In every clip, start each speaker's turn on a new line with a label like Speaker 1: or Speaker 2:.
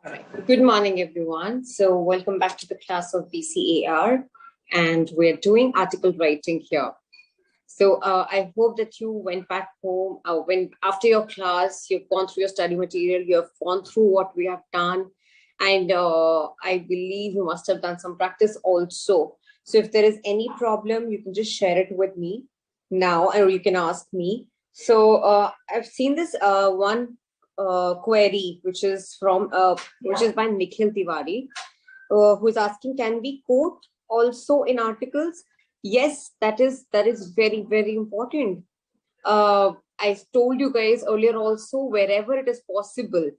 Speaker 1: All right. Good morning, everyone. So welcome back to the class of BCAR, and we're doing article writing here. So I hope that you went back home when after your class, you've gone through your study material, you have gone through what we have done, and I believe you must have done some practice also. So if there is any problem, you can just share it with me now, or you can ask me. So I've seen this one query, which is by Nikhil Tiwari, who is asking, can we quote also in articles? Yes, that is very, very important. I told you guys earlier also, wherever it is possible,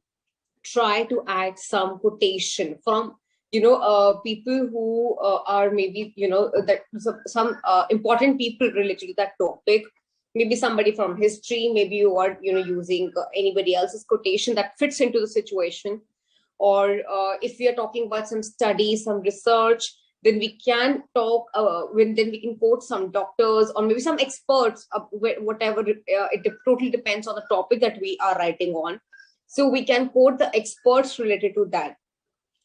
Speaker 1: try to add some quotation from people who are maybe that some important people related to that topic. Maybe somebody from history, maybe you are using anybody else's quotation that fits into the situation. Or if we are talking about some study, some research, then we can talk then we can quote some doctors or maybe some experts, whatever it totally depends on the topic that we are writing on. So we can quote the experts related to that.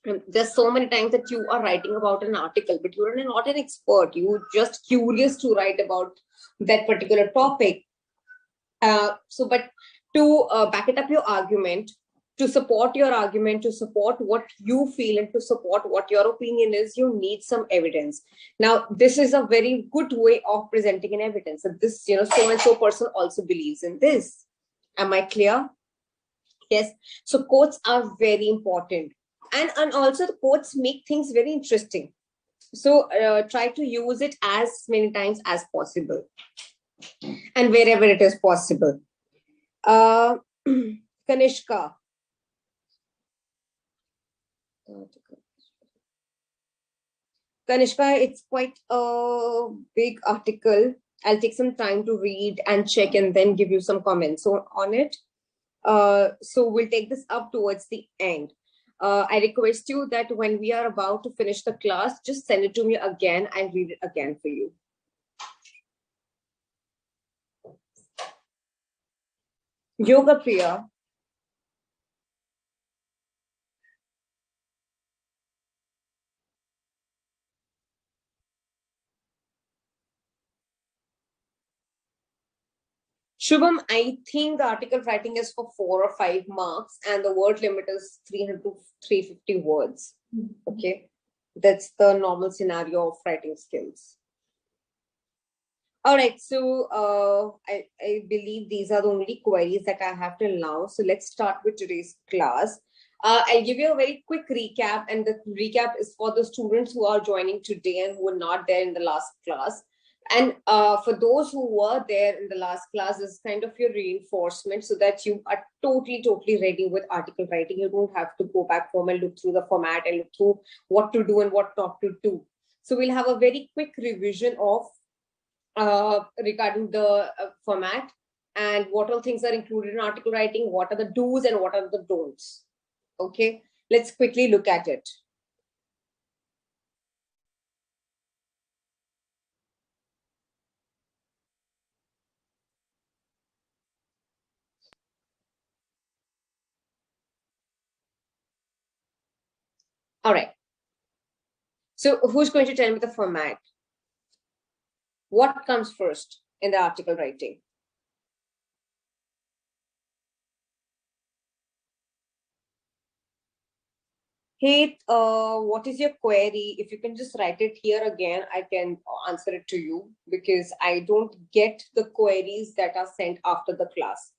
Speaker 1: And there's so many times that you are writing about an article, but you're not an expert. You're just curious to write about that particular topic. But to back it up your argument, to support your argument, to support what you feel, and to support what your opinion is, you need some evidence. Now, this is a very good way of presenting an evidence that this, so and so person also believes in this. Am I clear? Yes. So quotes are very important. And also the quotes make things very interesting. So try to use it as many times as possible and wherever it is possible. Kanishka. Kanishka, it's quite a big article. I'll take some time to read and check and then give you some comments on it. So we'll take this up towards the end. I request you that when we are about to finish the class, just send it to me again. I'll read it again for you. Yoga Priya. Shubham, I think the article writing is for 4 or 5 marks and the word limit is 300 to 350 words. Okay. That's the normal scenario of writing skills. All right. So I believe these are the only queries that I have till now. So let's start with today's class. I'll give you a very quick recap, and the recap is for the students who are joining today and who were not there in the last class. And for those who were there in the last class, is kind of your reinforcement so that you are totally ready with article writing. You don't have to go back home and look through the format and look through what to do and what not to do. So we'll have a very quick revision of regarding the format and what all things are included in article writing, what are the do's and what are the don'ts. Okay, let's quickly look at it. All right. So who's going to tell me the format? What comes first in the article writing? Hey, what is your query? If you can just write it here again, I can answer it to you because I don't get the queries that are sent after the class.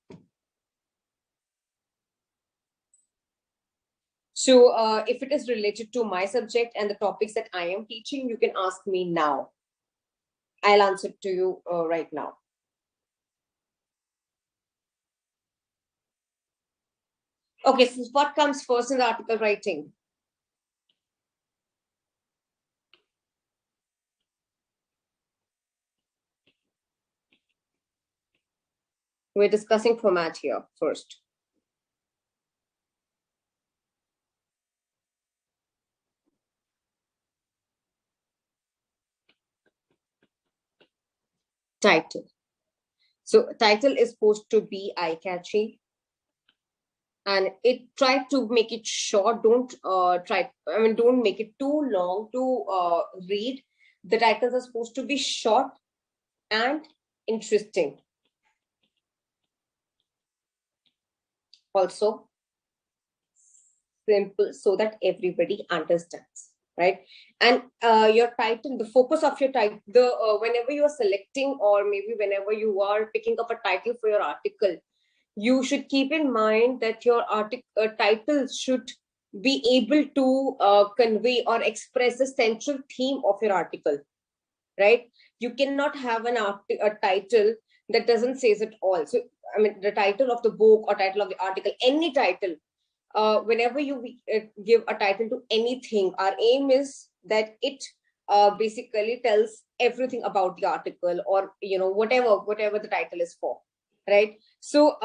Speaker 1: So if it is related to my subject and the topics that I am teaching, you can ask me now. I'll answer to you right now. Okay, so what comes first in the article writing? We're discussing format here first. Title. So title is supposed to be eye-catchy. and it try to make it short. Don't make it too long to read. The titles are supposed to be short and interesting. Also simple so that everybody understands, right? And your title, the focus of your title, whenever you are selecting, or maybe whenever you are picking up a title for your article, you should keep in mind that your title should be able to convey or express the central theme of your article, right? You cannot have a title that doesn't says it all. So, I mean, the title of the book or title of the article, any title, whenever you give a title to anything, our aim is that it basically tells everything about the article, or whatever the title is for, right? So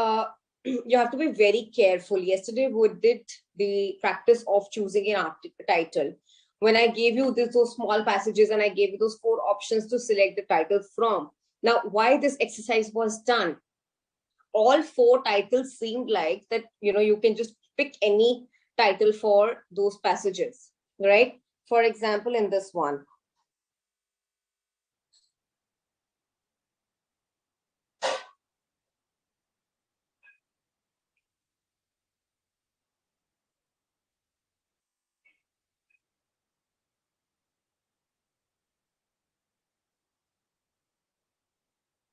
Speaker 1: you have to be very careful. Yesterday we did the practice of choosing an title. When I gave you those small passages and I gave you those 4 options to select the title from. Now, why this exercise was done? All 4 titles seemed like that, you can just pick any title for those passages, right? For example, in this one,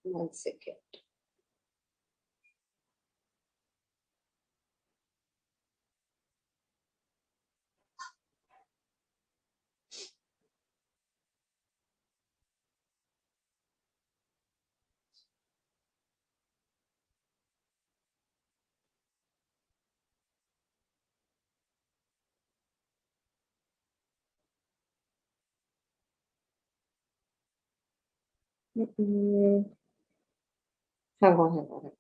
Speaker 1: one second. Hang on.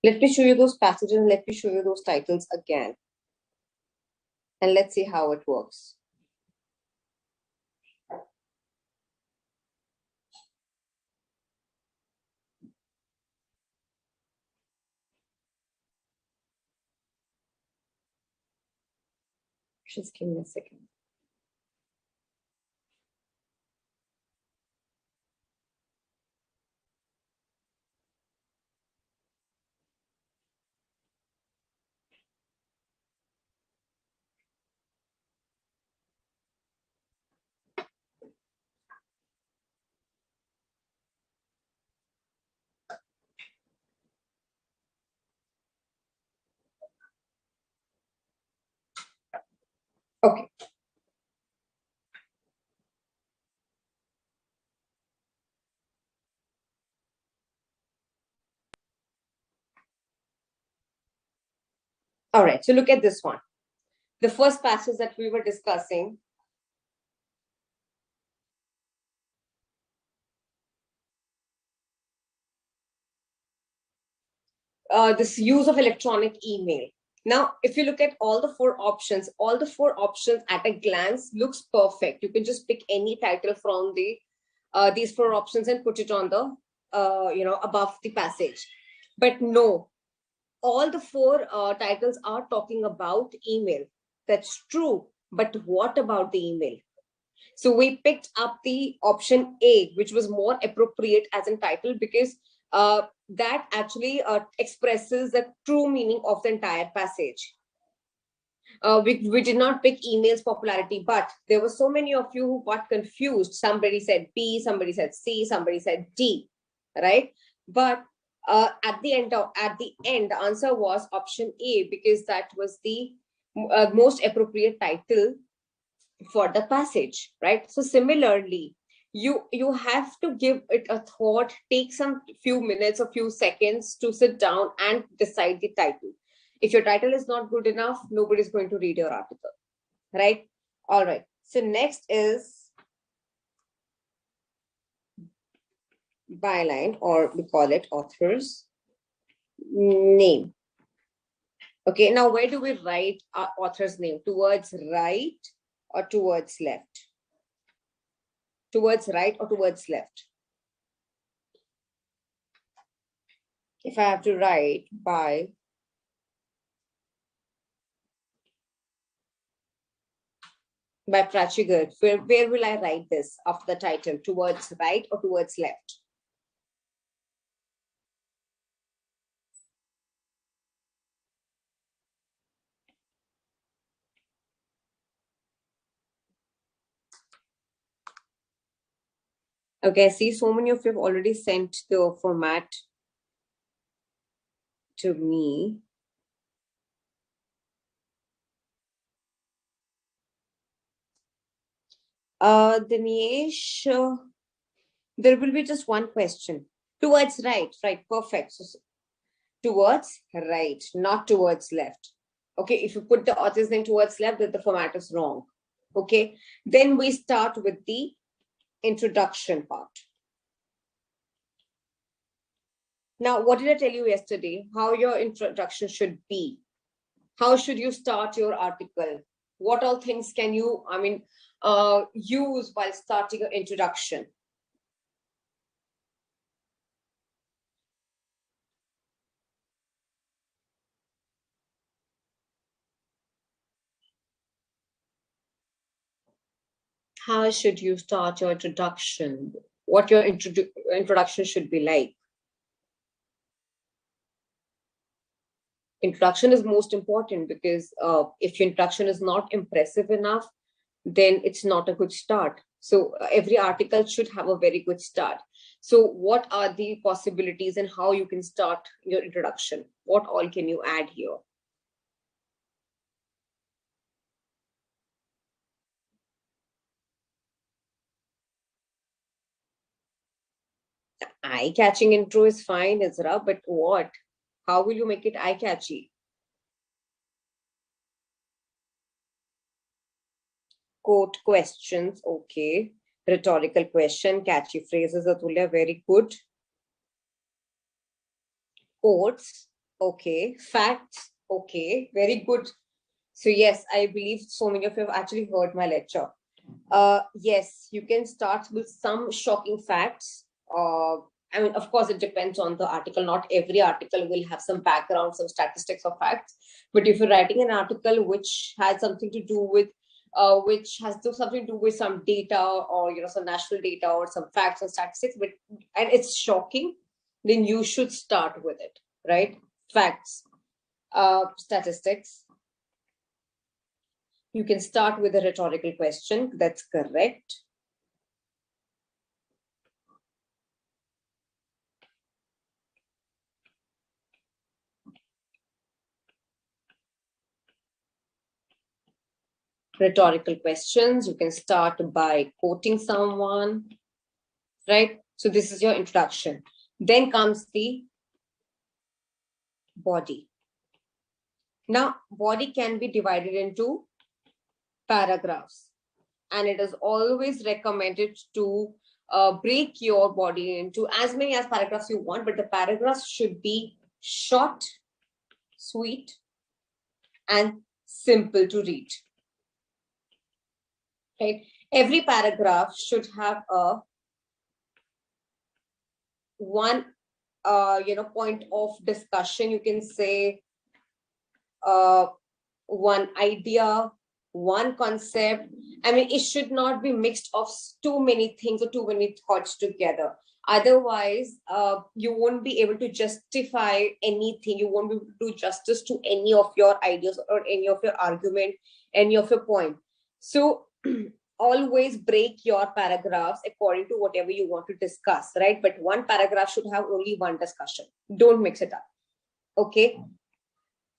Speaker 1: Let me show you those passages and let me show you those titles again. And let's see how it works. Just give me a second. Okay. All right. So look at this one. The first passage that we were discussing. This use of electronic email. Now, if you look at all the 4 options, at a glance looks perfect. You can just pick any title from these 4 options and put it on the above the passage. But no, all the 4 titles are talking about email. That's true. But what about the email? So we picked up the option A, which was more appropriate as a title, because that actually expresses the true meaning of the entire passage. We did not pick email's popularity, but there were so many of you who got confused. Somebody said B, somebody said C, somebody said D, right? But at the end, the answer was option A, because that was the most appropriate title for the passage, right? So similarly, you have to give it a thought, take some few minutes or few seconds to sit down and decide the title. If your title is not good enough, nobody's going to read your article, right? All right. So next is byline, or we call it author's name. Okay, now where do we write our author's name? Towards right or towards left? Towards right or towards left? if I have to write by Prachigar, where will I write this after the title? Towards right or towards left? Okay, I see so many of you have already sent the format to me. Dinesh, there will be just one question. Towards right, perfect. So, towards right, not towards left. Okay, if you put the author's name towards left, then the format is wrong. Okay, then we start with the introduction part. Now, what did I tell you yesterday? How your introduction should be. How should you start your article? What all things can you, use while starting an introduction? How should you start your introduction? What your introduction should be like? Introduction is most important because if your introduction is not impressive enough, then it's not a good start. So every article should have a very good start. So what are the possibilities and how you can start your introduction? What all can you add here? Eye-catching intro is fine, Isra, but what? How will you make it eye-catchy? Quote questions, okay. Rhetorical question, catchy phrases, Atulya, very good. Quotes, okay. Facts, okay. Very good. So yes, I believe so many of you have actually heard my lecture. Yes, you can start with some shocking facts. I mean, of course, it depends on the article. Not every article will have some background, some statistics or facts. But if you're writing an article which has something to do with, something to do with some data or some national data or some facts or statistics, and it's shocking, then you should start with it, right? Facts, statistics. You can start with a rhetorical question. That's correct. Rhetorical questions. You can start by quoting someone, right? So this is your introduction. Then comes the body. Now, body can be divided into paragraphs, and it is always recommended to break your body into as many as paragraphs you want, but the paragraphs should be short, sweet, and simple to read. Right? Every paragraph should have a one point of discussion. You can say one idea, one concept. I mean, it should not be mixed of too many things or too many thoughts together. Otherwise, you won't be able to justify anything. You won't be able to do justice to any of your ideas or any of your argument, any of your point. So always break your paragraphs according to whatever you want to discuss, right? But one paragraph should have only one discussion. Don't mix it up. Okay.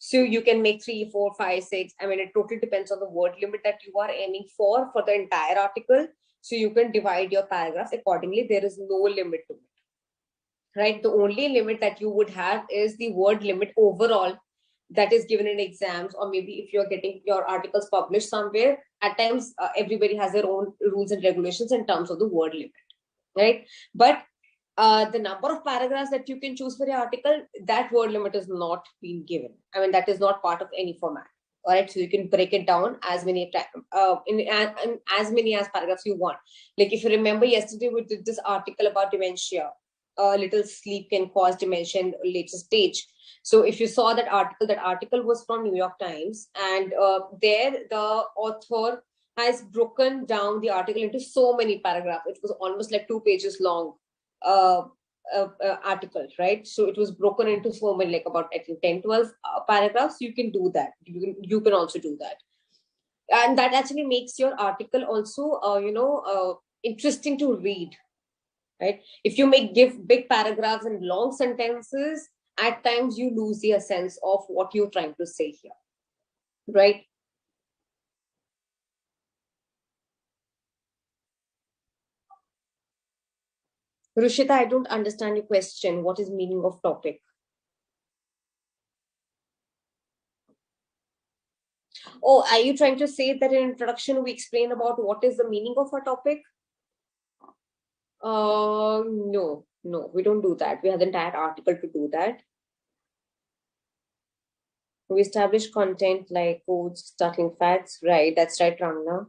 Speaker 1: So you can make 3, 4, 5, 6. I mean, it totally depends on the word limit that you are aiming for the entire article. So you can divide your paragraphs accordingly. There is no limit to it, right? The only limit that you would have is the word limit overall that is given in exams, or maybe if you're getting your articles published somewhere. At times, everybody has their own rules and regulations in terms of the word limit, right? But the number of paragraphs that you can choose for your article, that word limit is not being given. I mean, that is not part of any format. All right, so you can break it down as many in as many as paragraphs you want. Like if you remember yesterday, we did this article about dementia. a little sleep can cause dementia in later stage. So if you saw that article was from New York Times, and there the author has broken down the article into so many paragraphs. It was almost like 2 pages long uh, article, right? So it was broken into so many, like about I think 10, 12 paragraphs. You can do that. You can also do that, and that actually makes your article also interesting to read, right? If you give big paragraphs and long sentences, at times you lose the essence of what you're trying to say here, right? Rushita, I don't understand your question. What is meaning of topic? Oh, are you trying to say that in introduction we explain about what is the meaning of a topic? No, we don't do that. We have the entire article to do that. We establish content like codes, starting facts, right? That's right, Ramna.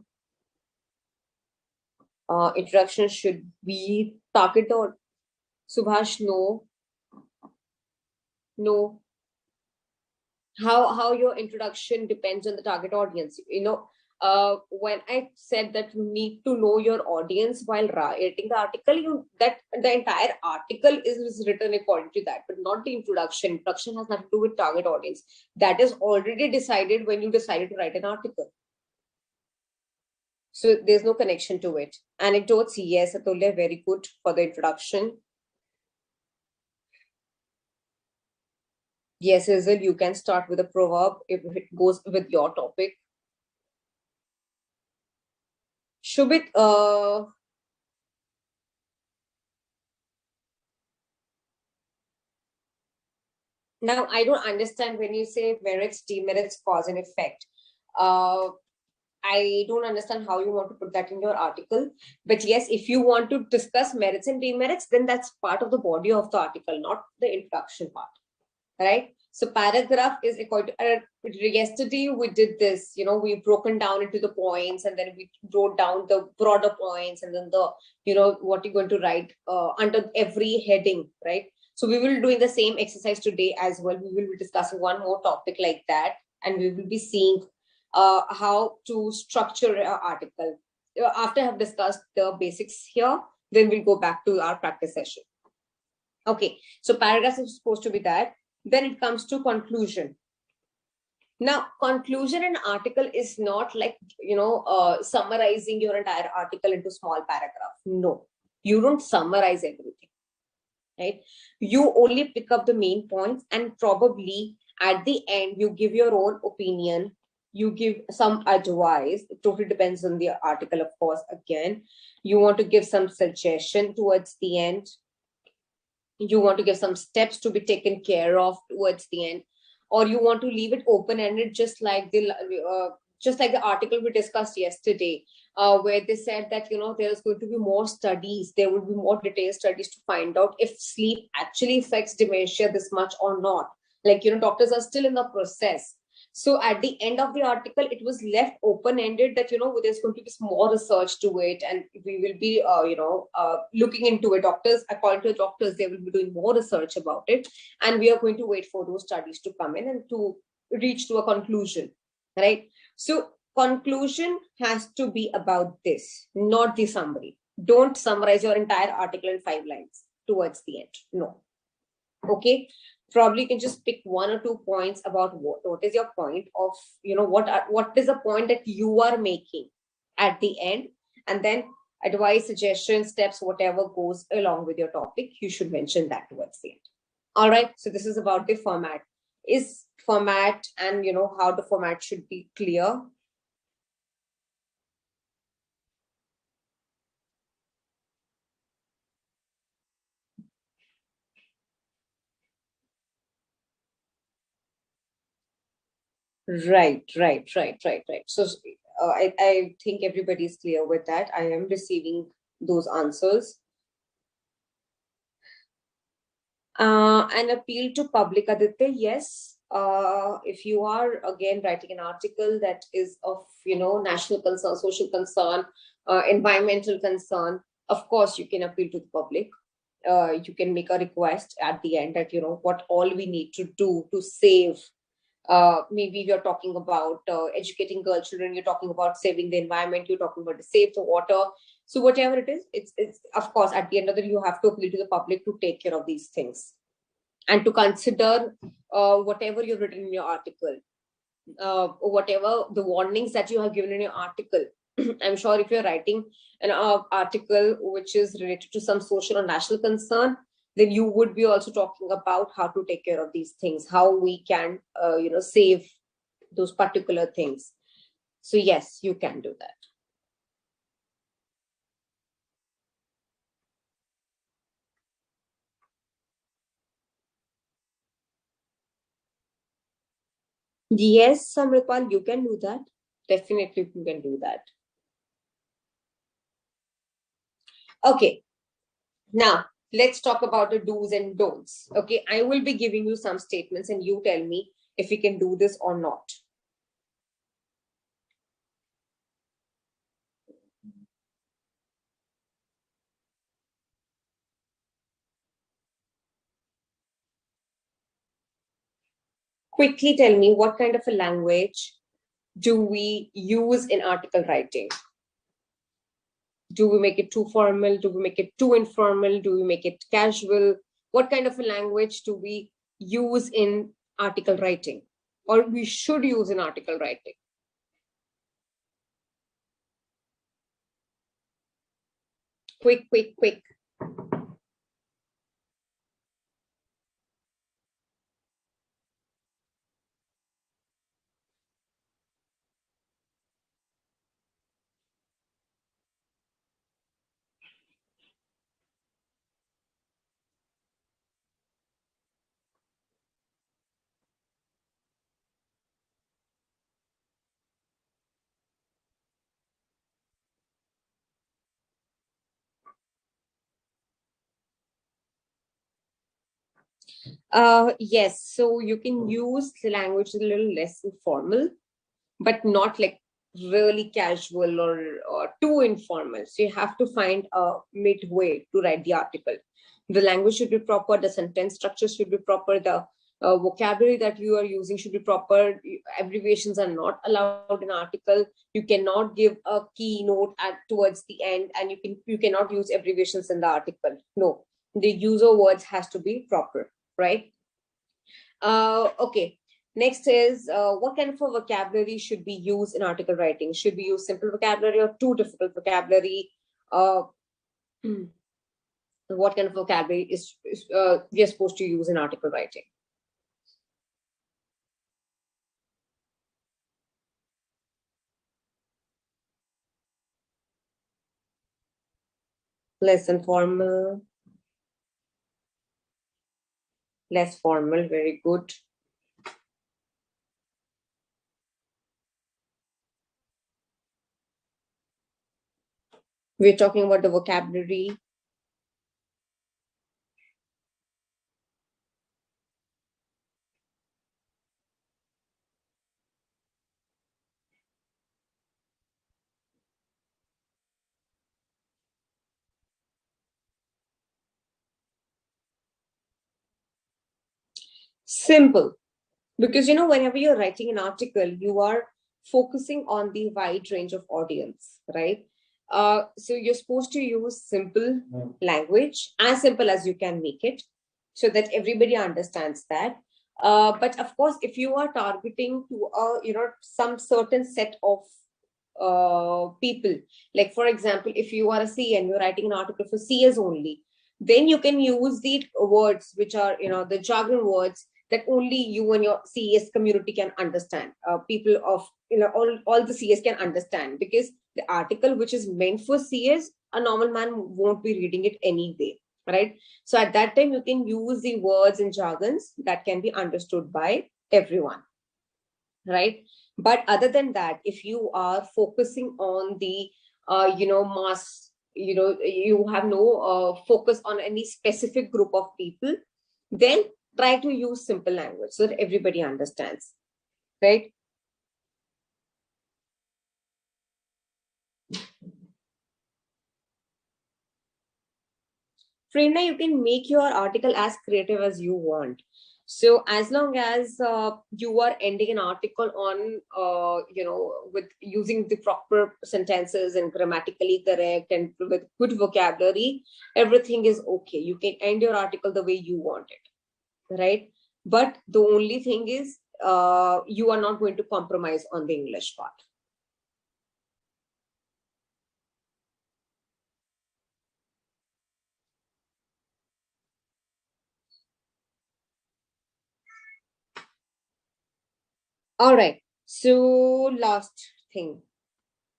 Speaker 1: Introduction should be target or Subhash, no, no. How your introduction depends on the target audience. When I said that you need to know your audience while writing the article, that the entire article is written according to that, but not the introduction. Introduction has nothing to do with target audience. That is already decided when you decided to write an article. So there's no connection to it. Anecdotes, yes, Atulya, very good for the introduction. Yes, Hazel, you can start with a proverb if it goes with your topic. Shubit, now I don't understand when you say merits, demerits, cause and effect. Uh, I don't understand how you want to put that in your article. But yes, if you want to discuss merits and demerits, then that's part of the body of the article, not the introduction part, right? So paragraph is according to, yesterday we did this, we've broken down into the points, and then we wrote down the broader points, and then what you're going to write under every heading, right? So we will be doing the same exercise today as well. We will be discussing one more topic like that, and we will be seeing how to structure an article. After I have discussed the basics here, then we'll go back to our practice session. Okay, so paragraph is supposed to be that. Then it comes to conclusion. Now, conclusion in article is not like, summarizing your entire article into small paragraph. No, you don't summarize everything, right? You only pick up the main points, and probably at the end, you give your own opinion. You give some advice. It totally depends on the article, of course. Again, you want to give some suggestion towards the end. You want to give some steps to be taken care of towards the end, or you want to leave it open ended, just like the article we discussed yesterday, where they said that there's going to be more studies, there will be more detailed studies to find out if sleep actually affects dementia this much or not. Like, doctors are still in the process. So at the end of the article, it was left open-ended that, there's going to be more research to it, and we will be, looking into it. Doctors, according to the doctors, they will be doing more research about it. And we are going to wait for those studies to come in and to reach to a conclusion, right? So conclusion has to be about this, not the summary. Don't summarize your entire article in 5 lines towards the end. No. Okay, probably you can just pick 1 or 2 points about what is your point of, what is the point that you are making at the end, and then advice, suggestions, steps, whatever goes along with your topic, you should mention that towards the end. All right, so this is about the format. Is format and how the format should be clear. Right. So I think everybody's clear with that. I am receiving those answers. An appeal to public, Aditya, yes. If you are again writing an article that is of national concern, social concern, environmental concern, of course you can appeal to the public. you can make a request at the end that, what all we need to do to save. Maybe you're talking about educating girl children, you're talking about saving the environment, you're talking about to save the water. So whatever it is, it's of course at the end of the day, you have to appeal to the public to take care of these things and to consider whatever you've written in your article, whatever the warnings that you have given in your article. I'm sure if you're writing an article which is related to some social or national concern, then you would be also talking about how to take care of these things, how we can, save those particular things. So yes, you can do that. Yes, Samritpal, you can do that. Definitely, you can do that. Okay, now let's talk about the do's and don'ts. Okay, I will be giving you some statements and you tell me if we can do this or not. Quickly tell me, what kind of a language do we use in article writing? Do we make it too formal? Do we make it too informal? Do we make it casual? What kind of a language do we use in article writing, or we should use in article writing? Quick, quick, quick. Yes, so you can use the language a little less informal, but not like really casual or too informal. So you have to find a midway to write the article. The language should be proper, the sentence structure should be proper, the vocabulary that you are using should be proper. Abbreviations are not allowed in article. You cannot give a keynote at towards the end, and you cannot use abbreviations in the article. No, the user words has to be proper, right? Okay. Next is what kind of a vocabulary should be used in article writing? Should we use simple vocabulary or too difficult vocabulary? Uh, what kind of vocabulary is we are supposed to use in article writing? Less informal, less formal. Very good. We're talking about the vocabulary. Simple. Because whenever you're writing an article, you are focusing on the wide range of audience, right? So you're supposed to use simple language, as simple as you can make it, so that everybody understands that. But of course, if you are targeting to some certain set of people, like for example, if you are a CA and you're writing an article for CAs only, then you can use the words which are the jargon words that only you and your CES community can understand. People of all the CES can understand, because the article which is meant for CES, a normal man won't be reading it anyway, right? So at that time, you can use the words and jargons that can be understood by everyone, right? But other than that, if you are focusing on the mass, you have no focus on any specific group of people, then try to use simple language so that everybody understands, right? Prerna, you can make your article as creative as you want. So as long as you are ending an article on, with using the proper sentences and grammatically correct and with good vocabulary, everything is okay. You can end your article the way you want it, right? But the only thing is, you are not going to compromise on the English part. All right. So last thing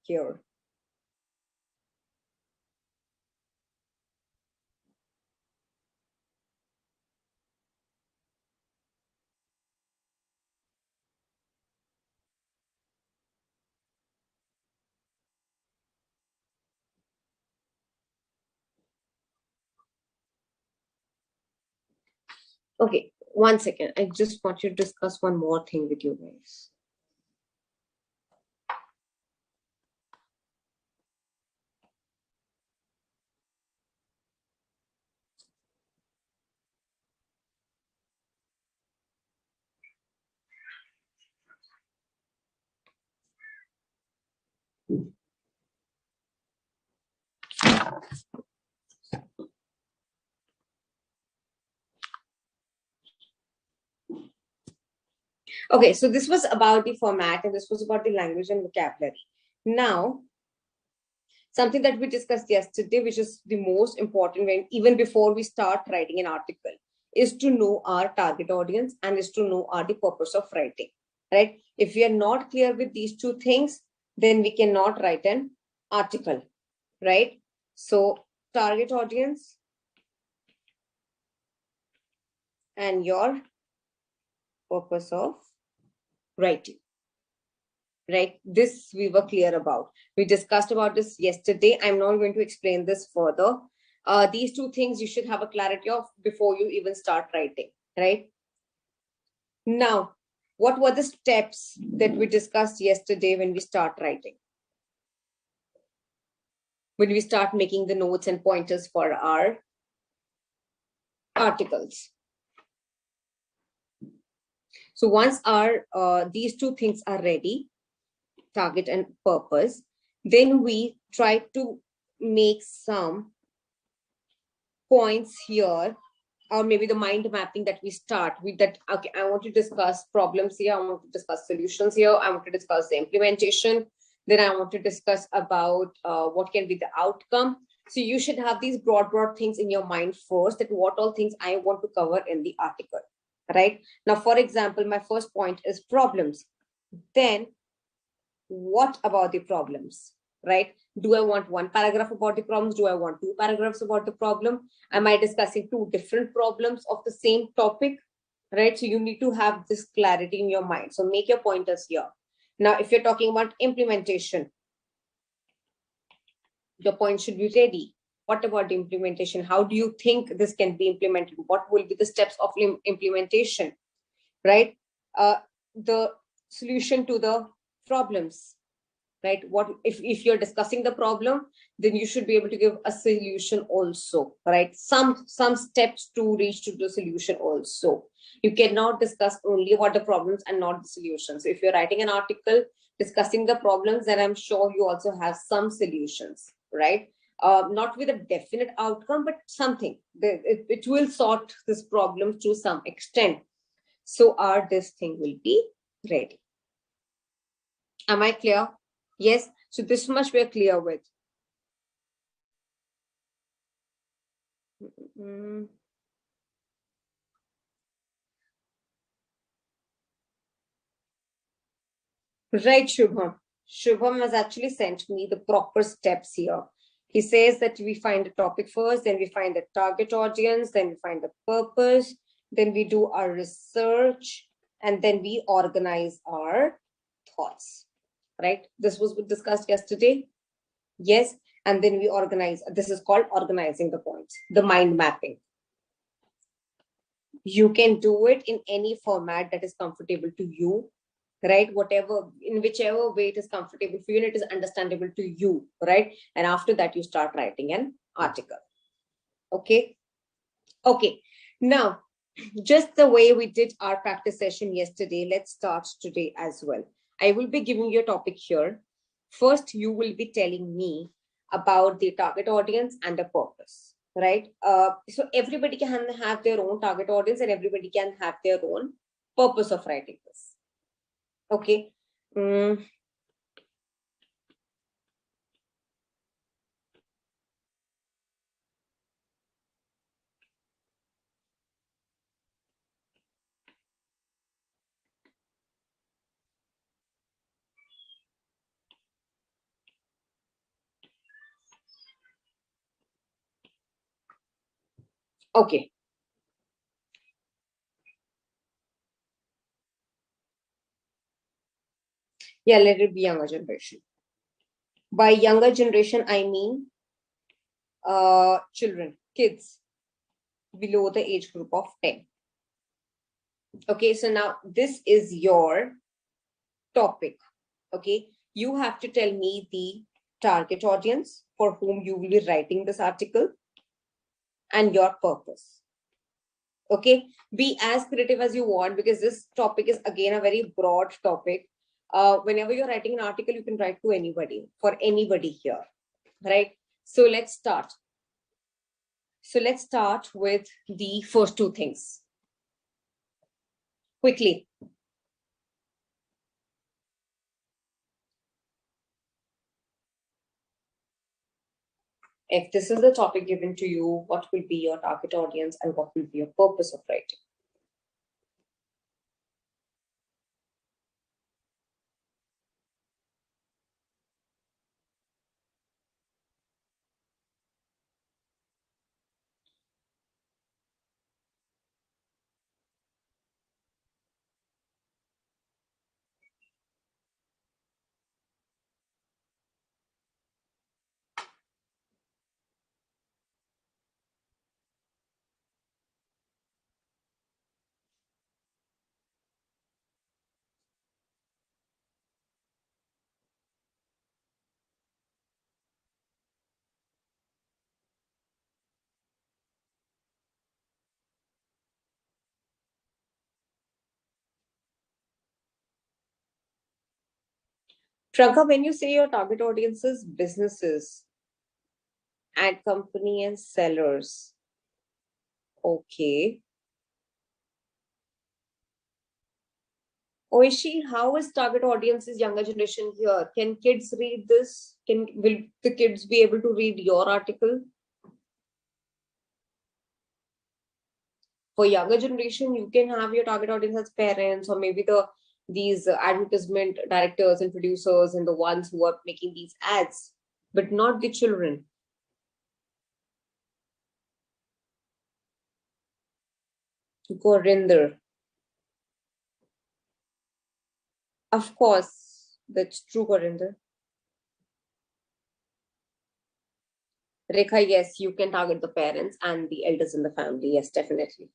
Speaker 1: here. Okay, 1 second. I just want to discuss one more thing with you guys. Okay, so this was about the format and this was about the language and vocabulary. Now, something that we discussed yesterday, which is the most important when even before we start writing an article, is to know our target audience and is to know our the purpose of writing, right? If we are not clear with these two things, then we cannot write an article, right? So target audience and your purpose of writing, right? This we were clear about. We discussed about this yesterday. I'm not going to explain this further. These two things you should have a clarity of before you even start writing, right? Now, what were the steps that we discussed yesterday when we start writing? When we start making the notes and pointers for our articles. So once our these two things are ready, target and purpose, then we try to make some points here, or maybe the mind mapping that we start with that. Okay, I want to discuss problems here, I want to discuss solutions here, I want to discuss the implementation, then I want to discuss about what can be the outcome. So you should have these broad things in your mind first, that what all things I want to cover in the article, right? Now, for example, my first point is problems. Then what about the problems, right? Do I want one paragraph about the problems? Do I want two paragraphs about the problem? Am I discussing two different problems of the same topic, right? So you need to have this clarity in your mind. So make your pointers here. Now, if you're talking about implementation, your point should be ready. What about the implementation? How do you think this can be implemented? What will be the steps of implementation, right? The solution to the problems, right? What if you're discussing the problem, then you should be able to give a solution also, right? Some steps to reach to the solution also. You cannot discuss only about the problems and not the solutions. So if you're writing an article discussing the problems, then I'm sure you also have some solutions, right? Not with a definite outcome, but something. It will sort this problem to some extent. So this thing will be ready. Am I clear? Yes. So this much we're clear with. Right, Shubham. Shubham has actually sent me the proper steps here. He says that we find the topic first, then we find the target audience, then we find the purpose, then we do our research, and then we organize our thoughts, right? This was discussed yesterday. Yes. And then we organize. This is called organizing the points, the mind mapping. You can do it in any format that is comfortable to you, right? Whatever, in whichever way it is comfortable for you and it is understandable to you, right? And after that, you start writing an article. Okay. Okay, now just the way we did our practice session yesterday, let's start today as well. I will be giving you a topic here. First, you will be telling me about the target audience and the purpose, right? So everybody can have their own target audience and everybody can have their own purpose of writing this. Okay. Mm, okay. Yeah, let it be younger generation. By younger generation, I mean children, kids below the age group of 10. Okay, so now this is your topic. Okay, you have to tell me the target audience for whom you will be writing this article and your purpose. Okay, be as creative as you want because this topic is again a very broad topic. Whenever you're writing an article, you can write to anybody, for anybody here, right? So let's start. So let's start with the first two things quickly. If this is the topic given to you, what will be your target audience and what will be your purpose of writing? Priyanka, when you say your target audience is businesses, ad company and sellers, okay. Oishi, how is target audiences younger generation here? Can kids read this? Will the kids be able to read your article? For younger generation, you can have your target audience as parents or maybe these advertisement directors and producers and the ones who are making these ads, but not the children. Gorinder. Of course, that's true, Gorinder. Rekha, yes, you can target the parents and the elders in the family. Yes, definitely.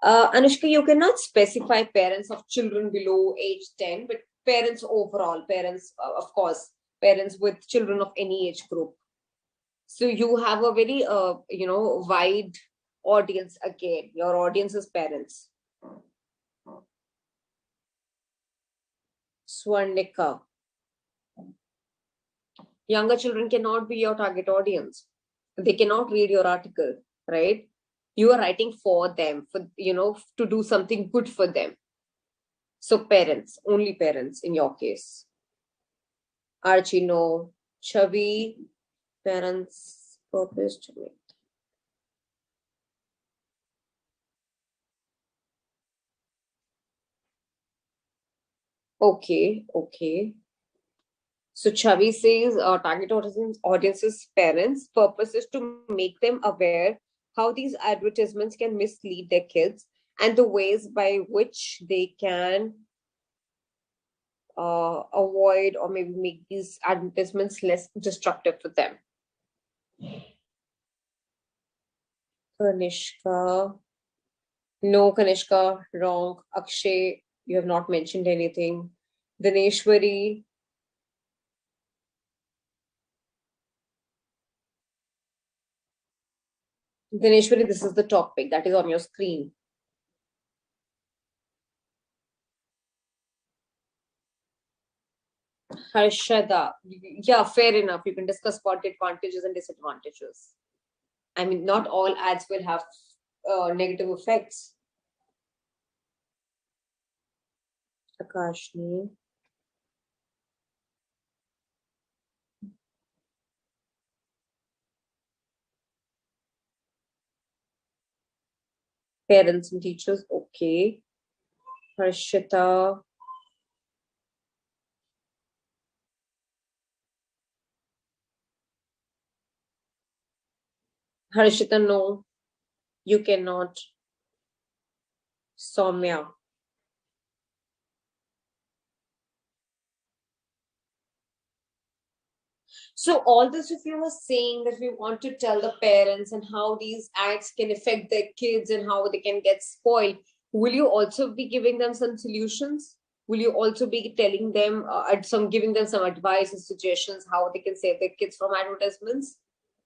Speaker 1: Anushka, you cannot specify parents of children below age 10, but parents overall, parents, of course, parents with children of any age group. So you have a very, wide audience again. Your audience is parents. Swarnika. Younger children cannot be your target audience. They cannot read your article, right? You are writing for them, to do something good for them. So parents, only parents in your case. Archie, no. Chavi, parents, purpose to me. Okay, okay. So Chavi says target audiences parents. Purpose is to make them aware how these advertisements can mislead their kids and the ways by which they can avoid or maybe make these advertisements less destructive for them. Kanishka. No, Kanishka, wrong. Akshay, you have not mentioned anything. Dineshwari, Dineshwari, this is the topic that is on your screen. Harshada, yeah, fair enough. You can discuss about advantages and disadvantages. I mean, not all ads will have negative effects. Akashni. Parents and teachers, okay. Harshita. Harshita, no, you cannot. Soumya. So all this, if you were saying that we want to tell the parents and how these ads can affect their kids and how they can get spoiled, will you also be giving them some solutions? Will you also be telling them giving them some advice and suggestions how they can save their kids from advertisements?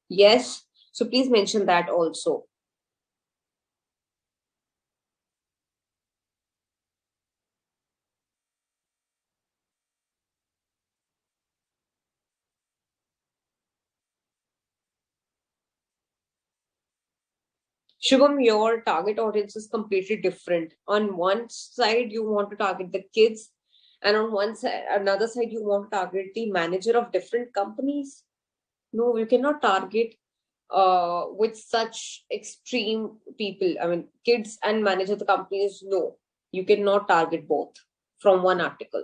Speaker 1: Yes. So please mention that also. Shubham, your target audience is completely different. On one side, you want to target the kids, and on one side, another side, you want to target the manager of different companies. No, you cannot target with such extreme people. I mean, kids and manager of the companies. No, you cannot target both from one article.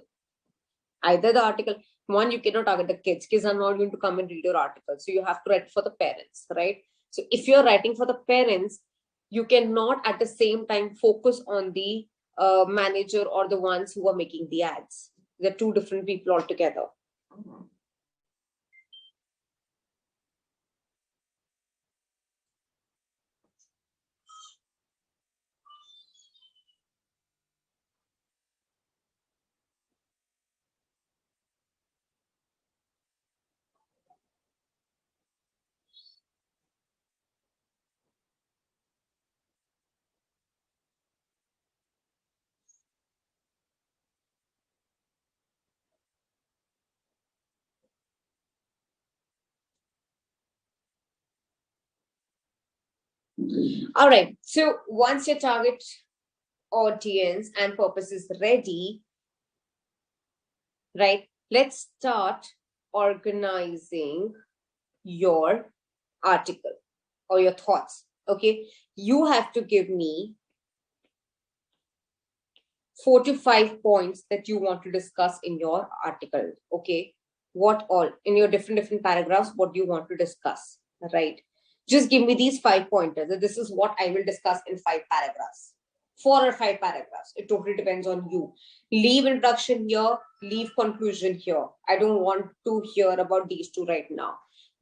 Speaker 1: Either the article, one, you cannot target the kids. Kids are not going to come and read your article. So you have to write for the parents, right? So if you're writing for the parents, you cannot at the same time focus on the manager or the ones who are making the ads. They're two different people altogether. All right. So once your target audience and purpose is ready, right? Let's start organizing your article or your thoughts. Okay. You have to give me 4 to 5 points that you want to discuss in your article. Okay. What all in your different paragraphs, what do you want to discuss? Right. Just give me these 5 pointers. This is what I will discuss in 5 paragraphs. 4 or 5 paragraphs. It totally depends on you. Leave introduction here, leave conclusion here. I don't want to hear about these two right now.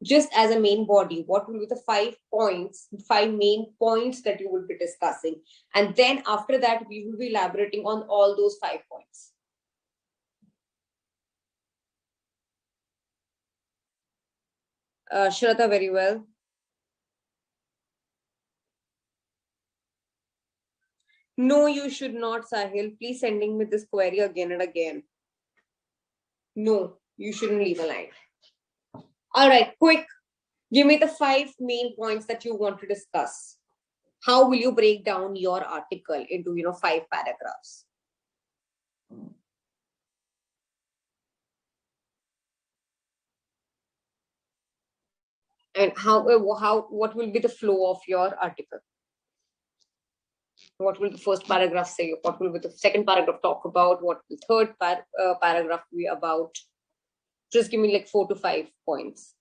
Speaker 1: Just as a main body, what will be the 5 points, 5 main points that you will be discussing? And then after that, we will be elaborating on all those 5 points. Shraddha, very well. No, you should not, Sahil. Please sending me this query again and again. No, you shouldn't leave a line. All right, quick. Give me the 5 main points that you want to discuss. How will you break down your article into 5 paragraphs? And how what will be the flow of your article? What will the first paragraph say? What will be the second paragraph talk about? What will the third paragraph be about? Just give me like 4 to 5 points.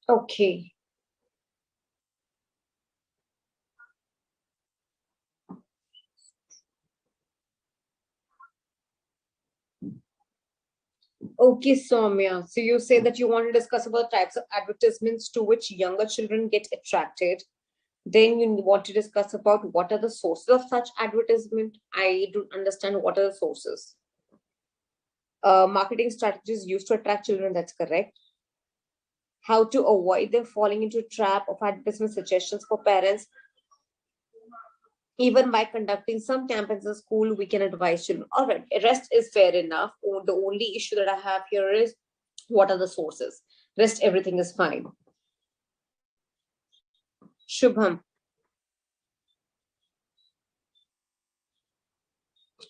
Speaker 1: Okay. Okay, Soumya. So you say that you want to discuss about types of advertisements to which younger children get attracted. Then you want to discuss about what are the sources of such advertisement. I don't understand what are the sources. Marketing strategies used to attract children. That's correct. How to avoid them falling into a trap of advertisement suggestions for parents. Even by conducting some campaigns in school, we can advise children. All right, rest is fair enough. The only issue that I have here is what are the sources. Rest, everything is fine. Shubham.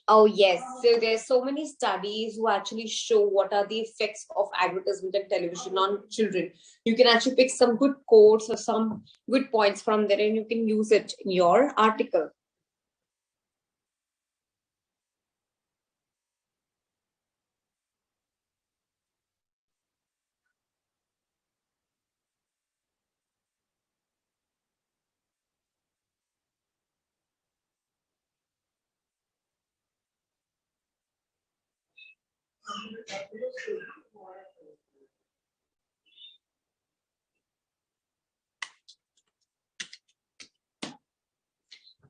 Speaker 1: Oh, yes. So there's so many studies who actually show what are the effects of advertisement and television on children. You can actually pick some good quotes or some good points from there and you can use it in your article.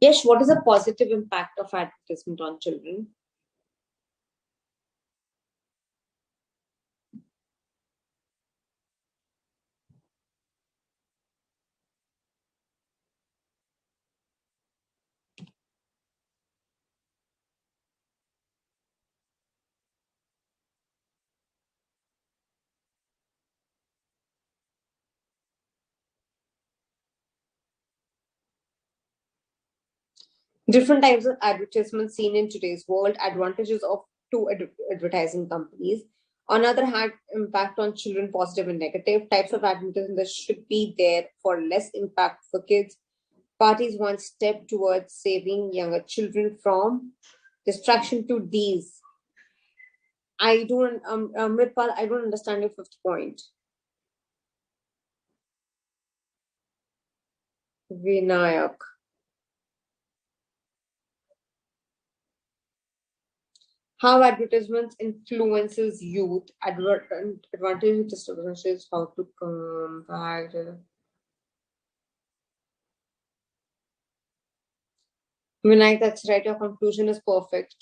Speaker 1: Yes, what is the positive impact of advertisement on children? Different types of advertisements seen in today's world, advantages of two advertising companies. On the other hand, impact on children, positive and negative. Types of advertising that should be there for less impact for kids. Parties one step towards saving younger children from distraction to these. I don't, Mritpal, I don't understand your fifth point. Vinayak. How advertisements influences youth, advantages, disadvantages, how to combat. Vinayak, that's right. Your conclusion is perfect.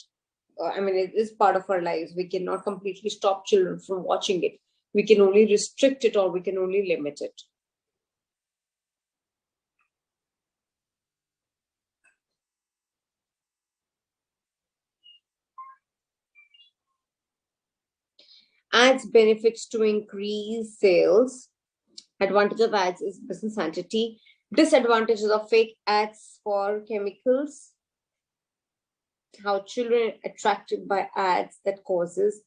Speaker 1: I mean, it is part of our lives. We cannot completely stop children from watching it. We can only restrict it or we can only limit it. Ads benefits to increase sales. Advantage of ads is business entity. Disadvantages of fake ads for chemicals. How children are attracted by ads that causes.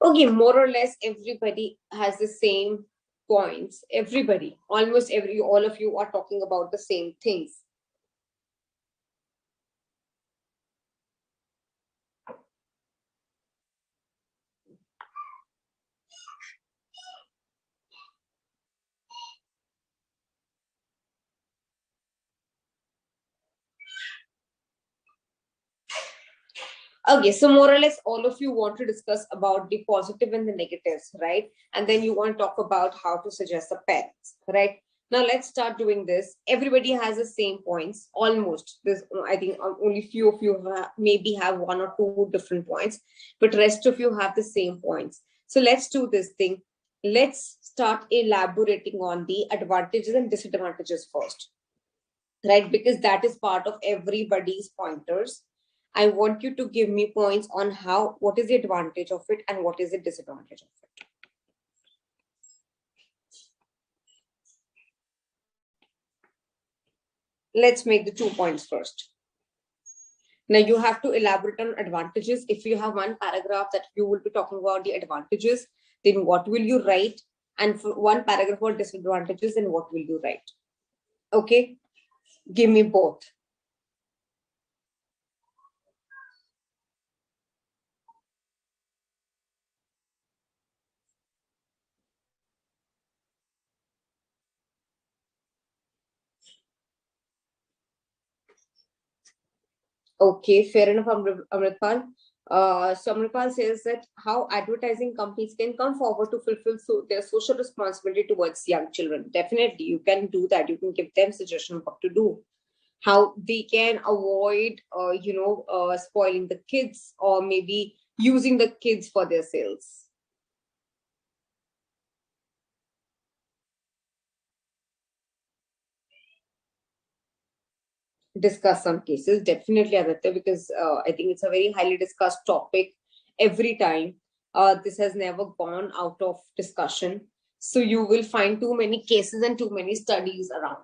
Speaker 1: Okay, more or less everybody has the same points. Everybody, almost all of you are talking about the same things. Okay, so more or less all of you want to discuss about the positive and the negatives, right? And then you want to talk about how to suggest the parents, right? Now let's start doing this. Everybody has the same points, almost. There's, I think, only few of you maybe have one or two different points, but rest of you have the same points. So let's do this thing. Let's start elaborating on the advantages and disadvantages first, right? Because that is part of everybody's pointers. I want you to give me points on how, what is the advantage of it and what is the disadvantage of it. Let's make the 2 points first. Now you have to elaborate on advantages. If you have one paragraph that you will be talking about the advantages, then what will you write? And for one paragraph for disadvantages, then what will you write? Okay, give me both. Okay, fair enough, Amritpal. So Amritpal says that how advertising companies can come forward to fulfill their social responsibility towards young children. Definitely, you can do that. You can give them suggestion what to do, how they can avoid, spoiling the kids or maybe using the kids for their sales. Discuss some cases, definitely, Aditya, because I think it's a very highly discussed topic every time. This has never gone out of discussion. So you will find too many cases and too many studies around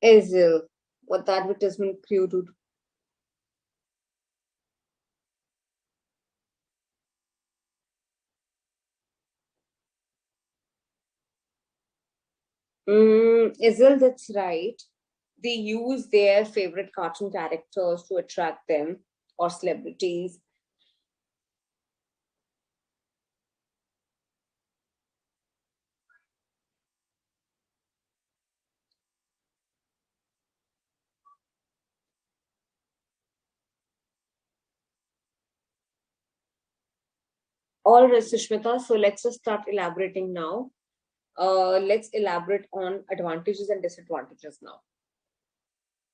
Speaker 1: it. Is what the advertisement crew do. Isel, that's right. They use their favorite cartoon characters to attract them or celebrities. All right, Sushmita. So let's just start elaborating now. Let's elaborate on advantages and disadvantages now.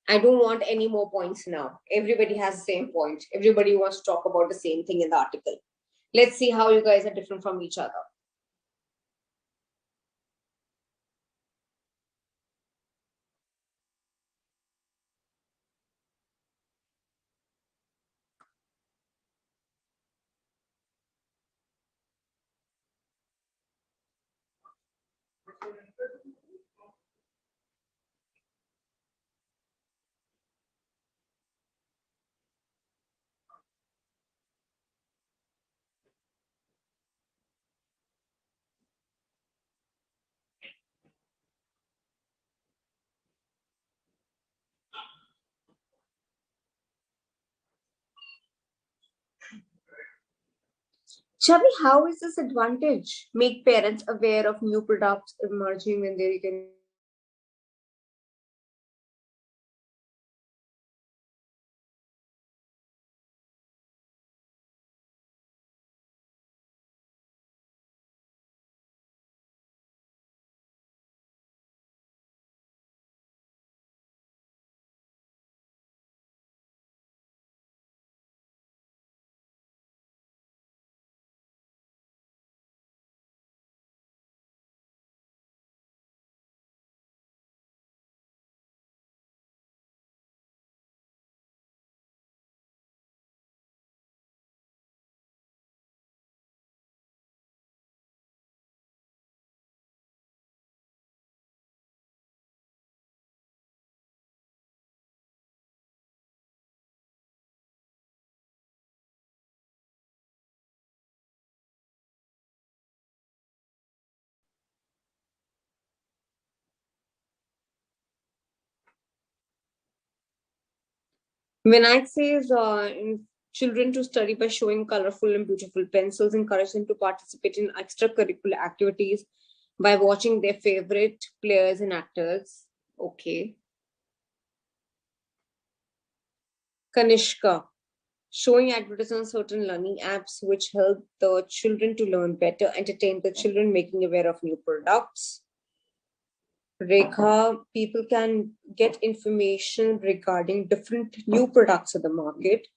Speaker 1: I don't want any more points now. Everybody has the same point. Everybody wants to talk about the same thing in the article. Let's see how you guys are different from each other. Chavi, how is this advantage? Make parents aware of new products emerging when they can. Vinayak says, children to study by showing colorful and beautiful pencils, encourage them to participate in extracurricular activities by watching their favorite players and actors. Okay. Kanishka, showing advertisements on certain learning apps which help the children to learn better, entertain the children, making aware of new products. Rekha, people can get information regarding different new products of the market.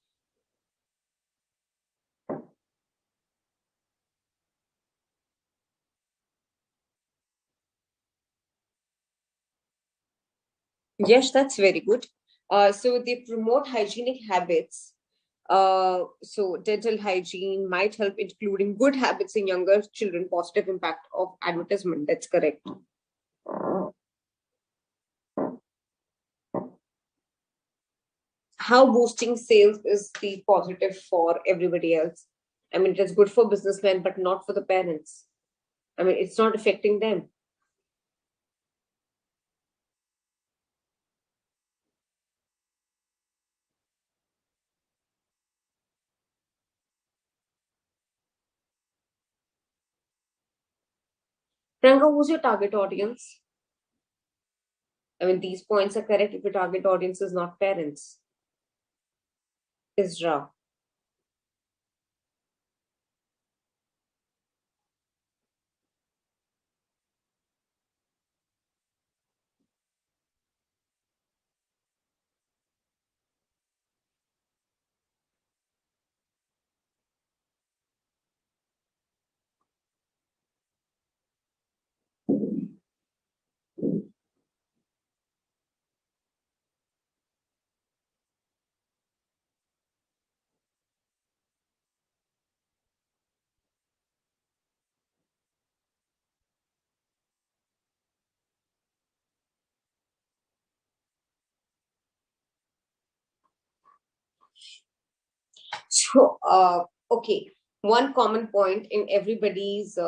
Speaker 1: Yes, that's very good. So they promote hygienic habits. So dental hygiene might help including good habits in younger children, positive impact of advertisement. That's correct. How boosting sales is the positive for everybody else. I mean, it is good for businessmen, but not for the parents. I mean, it's not affecting them. Priyanka, who's your target audience? I mean, these points are correct if your target audience is not parents. Isra. So, okay, one common point in everybody's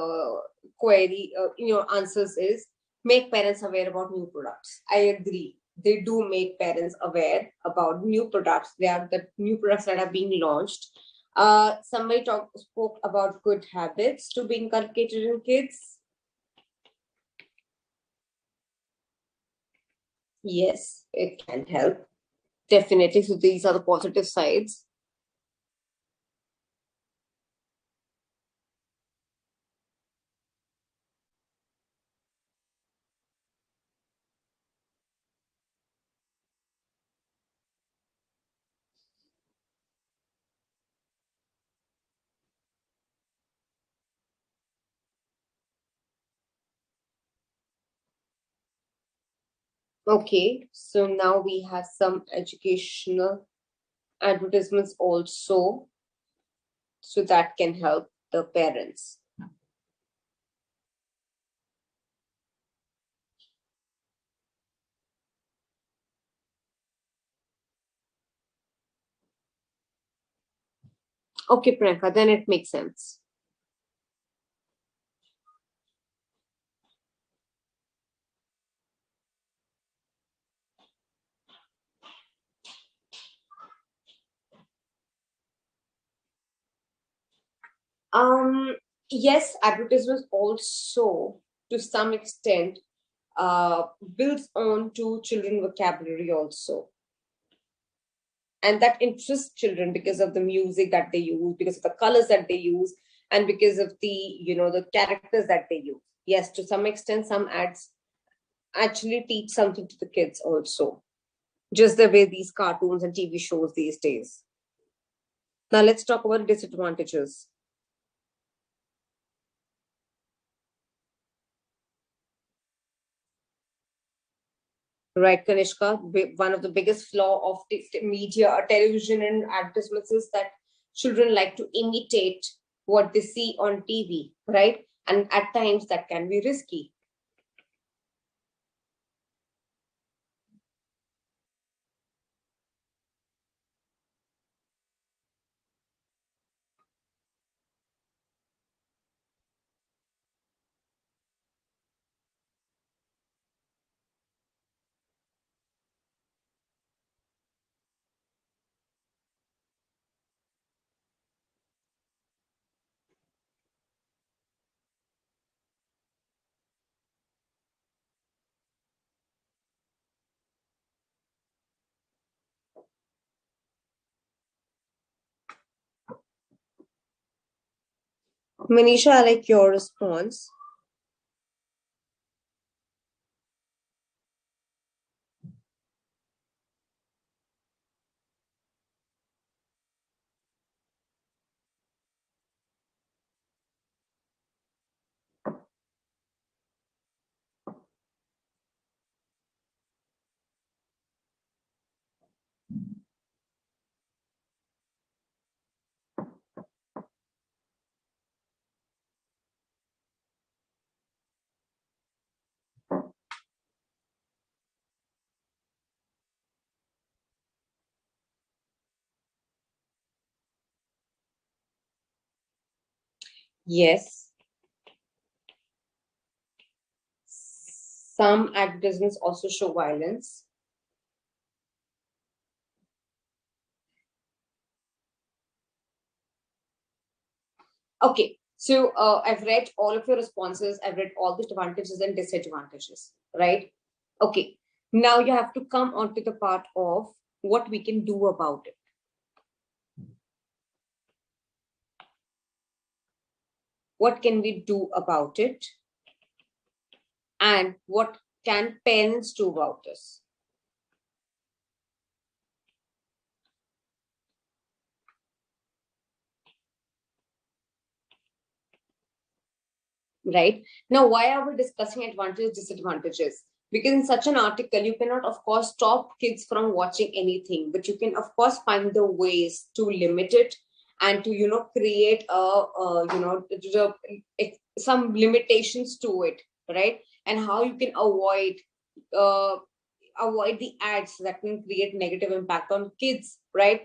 Speaker 1: query, in your answers is make parents aware about new products. I agree. They do make parents aware about new products. They are the new products that are being launched. Somebody spoke about good habits to be inculcated in kids. Yes, it can help. Definitely. So these are the positive sides. Okay, so now we have some educational advertisements also, so that can help the parents. Okay, Priyanka, then it makes sense. Um, yes, advertisements also, to some extent, builds on to children vocabulary also, and that interests children because of the music that they use, because of the colors that they use, and because of the the characters that they use. Yes, to some extent, some ads actually teach something to the kids also, just the way these cartoons and TV shows these days. Now let's talk about disadvantages. Right, Kanishka, one of the biggest flaw of media or television and advertisements is that children like to imitate what they see on TV, right? And at times that can be risky. Manisha, I like your response. Yes. Some advertisements also show violence. Okay, so I've read all of your responses. I've read all the advantages and disadvantages, right? Okay, now you have to come on to the part of what we can do about it. What can we do about it? And what can parents do about this? Right? Now, why are we discussing advantages, disadvantages? Because in such an article, you cannot, of course, stop kids from watching anything, but you can, of course, find the ways to limit it and to, create some limitations to it, right? And how you can uh, avoid the ads that can create negative impact on kids, right?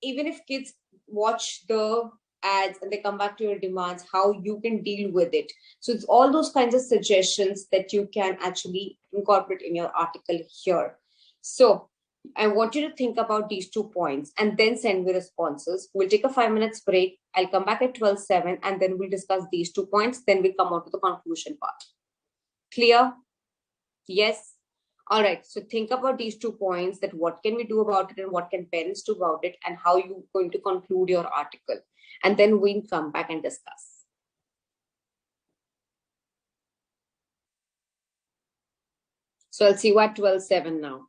Speaker 1: Even if kids watch the ads and they come back to your demands, how you can deal with it. So it's all those kinds of suggestions that you can actually incorporate in your article here. So I want you to think about these 2 points and then send me responses. We'll take a 5 minutes break. I'll come back at 12:07 and then we'll discuss these 2 points. Then we'll come on to the conclusion part. Clear? Yes. All right. So think about these 2 points, that what can we do about it and what can parents do about it and how you're going to conclude your article. And then we'll come back and discuss. So I'll see you at 12:07 now.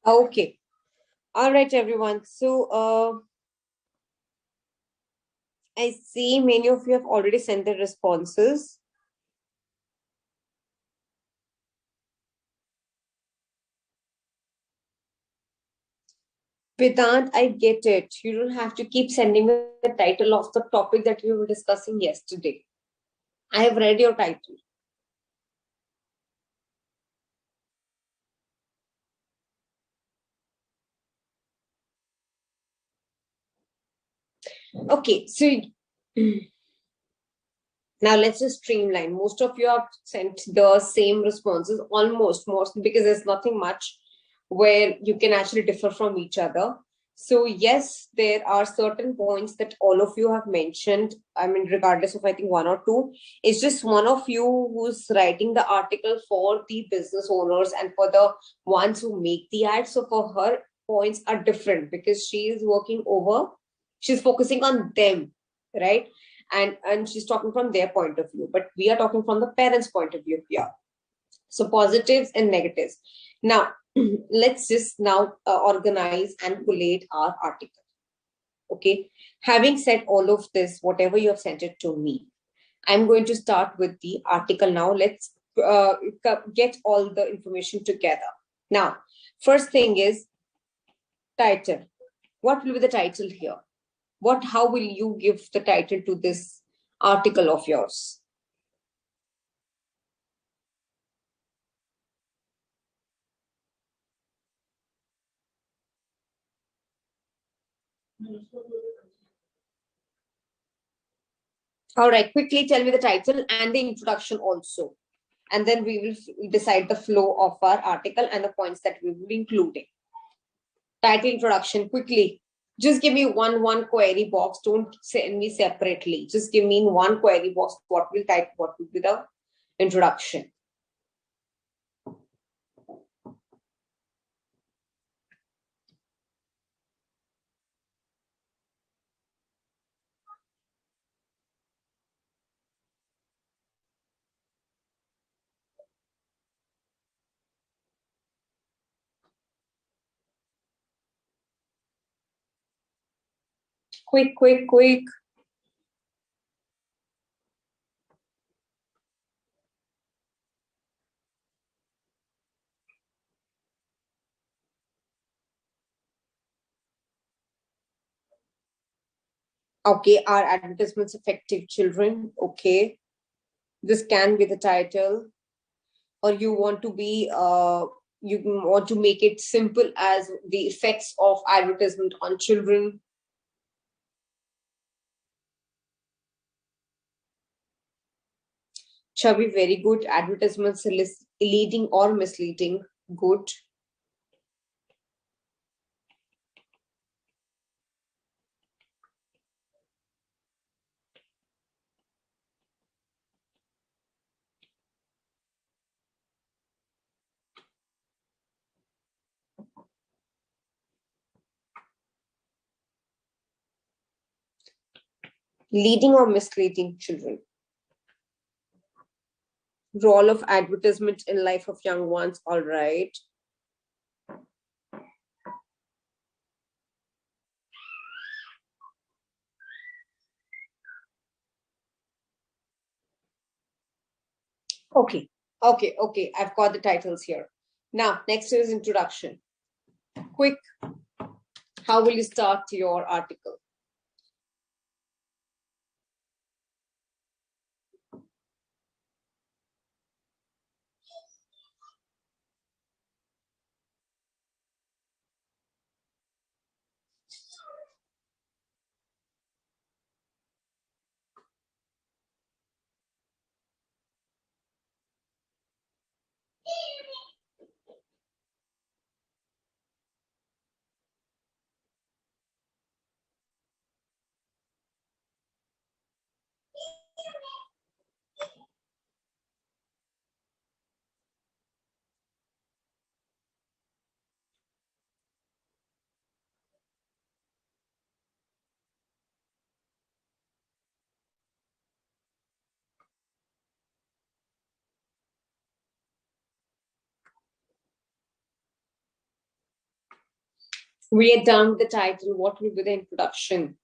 Speaker 1: Okay. All right, everyone. So I see many of you have already sent the responses. Vedant, I get it. You don't have to keep sending me the title of the topic that we were discussing yesterday. I have read your title. Okay, so now let's just streamline. Most of you have sent the same responses, almost most, because there's nothing much where you can actually differ from each other. So yes, there are certain points that all of you have mentioned. I mean, regardless of I think one or two, it's just one of you who's writing the article for the business owners and for the ones who make the ad. So for her, points are different because she is working over, she's focusing on them, right? And she's talking from their point of view, but we are talking from the parents' point of view here. So positives and negatives. Now let's just now organize and collate our article. Okay, having said all of this, whatever you have sent it to me, I'm going to start with the article now. Let's get all the information together. Now, first thing is title. What will be the title here? How will you give the title to this article of yours? All right, quickly tell me the title and the introduction also. And then we will decide the flow of our article and the points that we will be including. Title, introduction, quickly. Just give me one query box. Don't send me separately. Just give me in one query box what will type, what will be the introduction. Quick, quick, quick. Okay, are advertisements effective children? Okay, this can be the title. Or you want to be you want to make it simple as the effects of advertisement on children. Shall be very good. Advertisements leading or misleading, good. Leading or misleading children. Role of advertisement in life of young ones, all right. Okay, okay, I've got the titles here. Now next is introduction. Quick, how will you start your article? We are done with the title. What will be the introduction?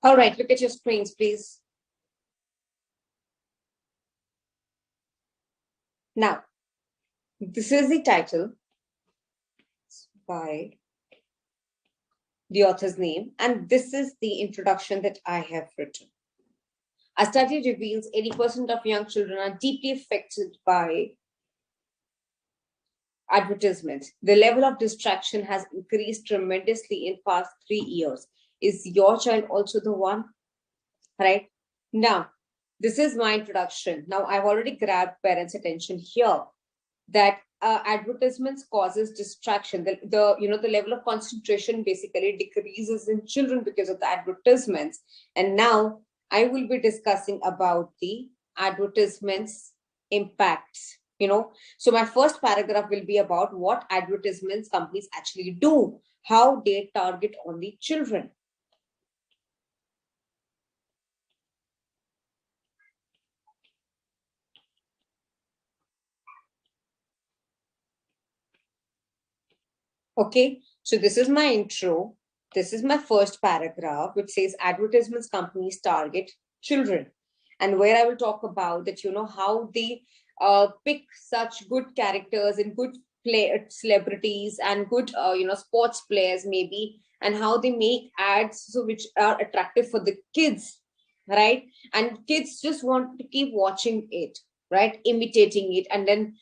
Speaker 1: All right, look at your screens, please. Now, this is the title by the author's name, and this is the introduction that I have written. A study reveals 80% of young children are deeply affected by advertisements. The level of distraction has increased tremendously in past 3 years. Is your child also the one? Right? Now, this is my introduction. Now, I've already grabbed parents' attention here that advertisements causes distraction. The level of concentration basically decreases in children because of the advertisements. And now I will be discussing about the advertisements impacts. So my first paragraph will be about what advertisements companies actually do, how they target on the children. Okay, so this is my intro. This is my first paragraph, which says advertisements companies target children. And where I will talk about that, how they pick such good characters and good celebrities and good, sports players maybe, and how they make ads so which are attractive for the kids, right? And kids just want to keep watching it, right? Imitating it. And then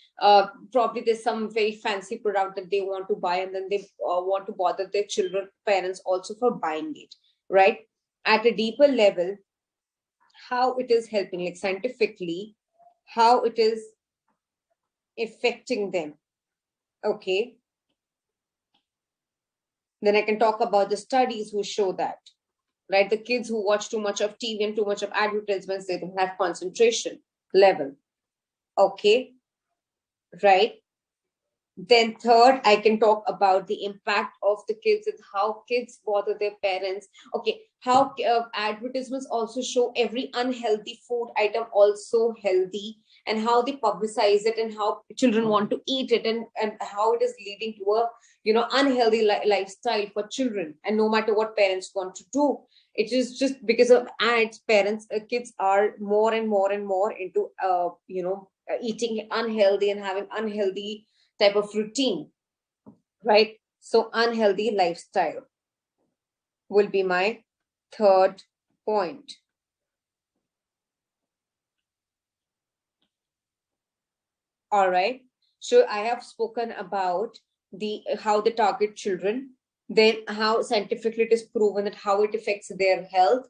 Speaker 1: probably there's some very fancy product that they want to buy, and then they want to bother their children parents also for buying it, right? At a deeper level, how it is helping, like scientifically, how it is affecting them. Okay, then I can talk about the studies who show that, right? The kids who watch too much of TV and too much of advertisements, they don't have concentration level. Okay, right? Then third, I can talk about the impact of the kids and how kids bother their parents. Okay, how advertisements also show every unhealthy food item also healthy, and how they publicize it and how children want to eat it, and how it is leading to a unhealthy lifestyle for children. And no matter what parents want to do, it is just because of ads, parents, kids are more and more and more into eating unhealthy and having unhealthy type of routine, right? So unhealthy lifestyle will be my third point. All right. So I have spoken about how they target children, then how scientifically it is proven that how it affects their health.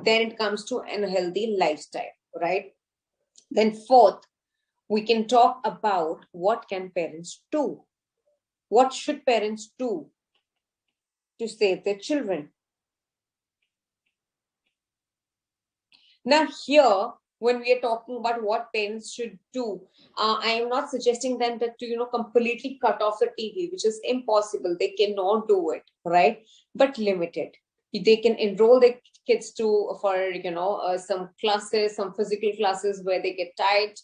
Speaker 1: Then it comes to an healthy lifestyle, right? Then fourth, we can talk about what can parents do. What should parents do to save their children? Now here, when we are talking about what parents should do, I am not suggesting them that to completely cut off the TV, which is impossible. They cannot do it, right? But limit it. They can enroll their kids for some classes, some physical classes where they get tired,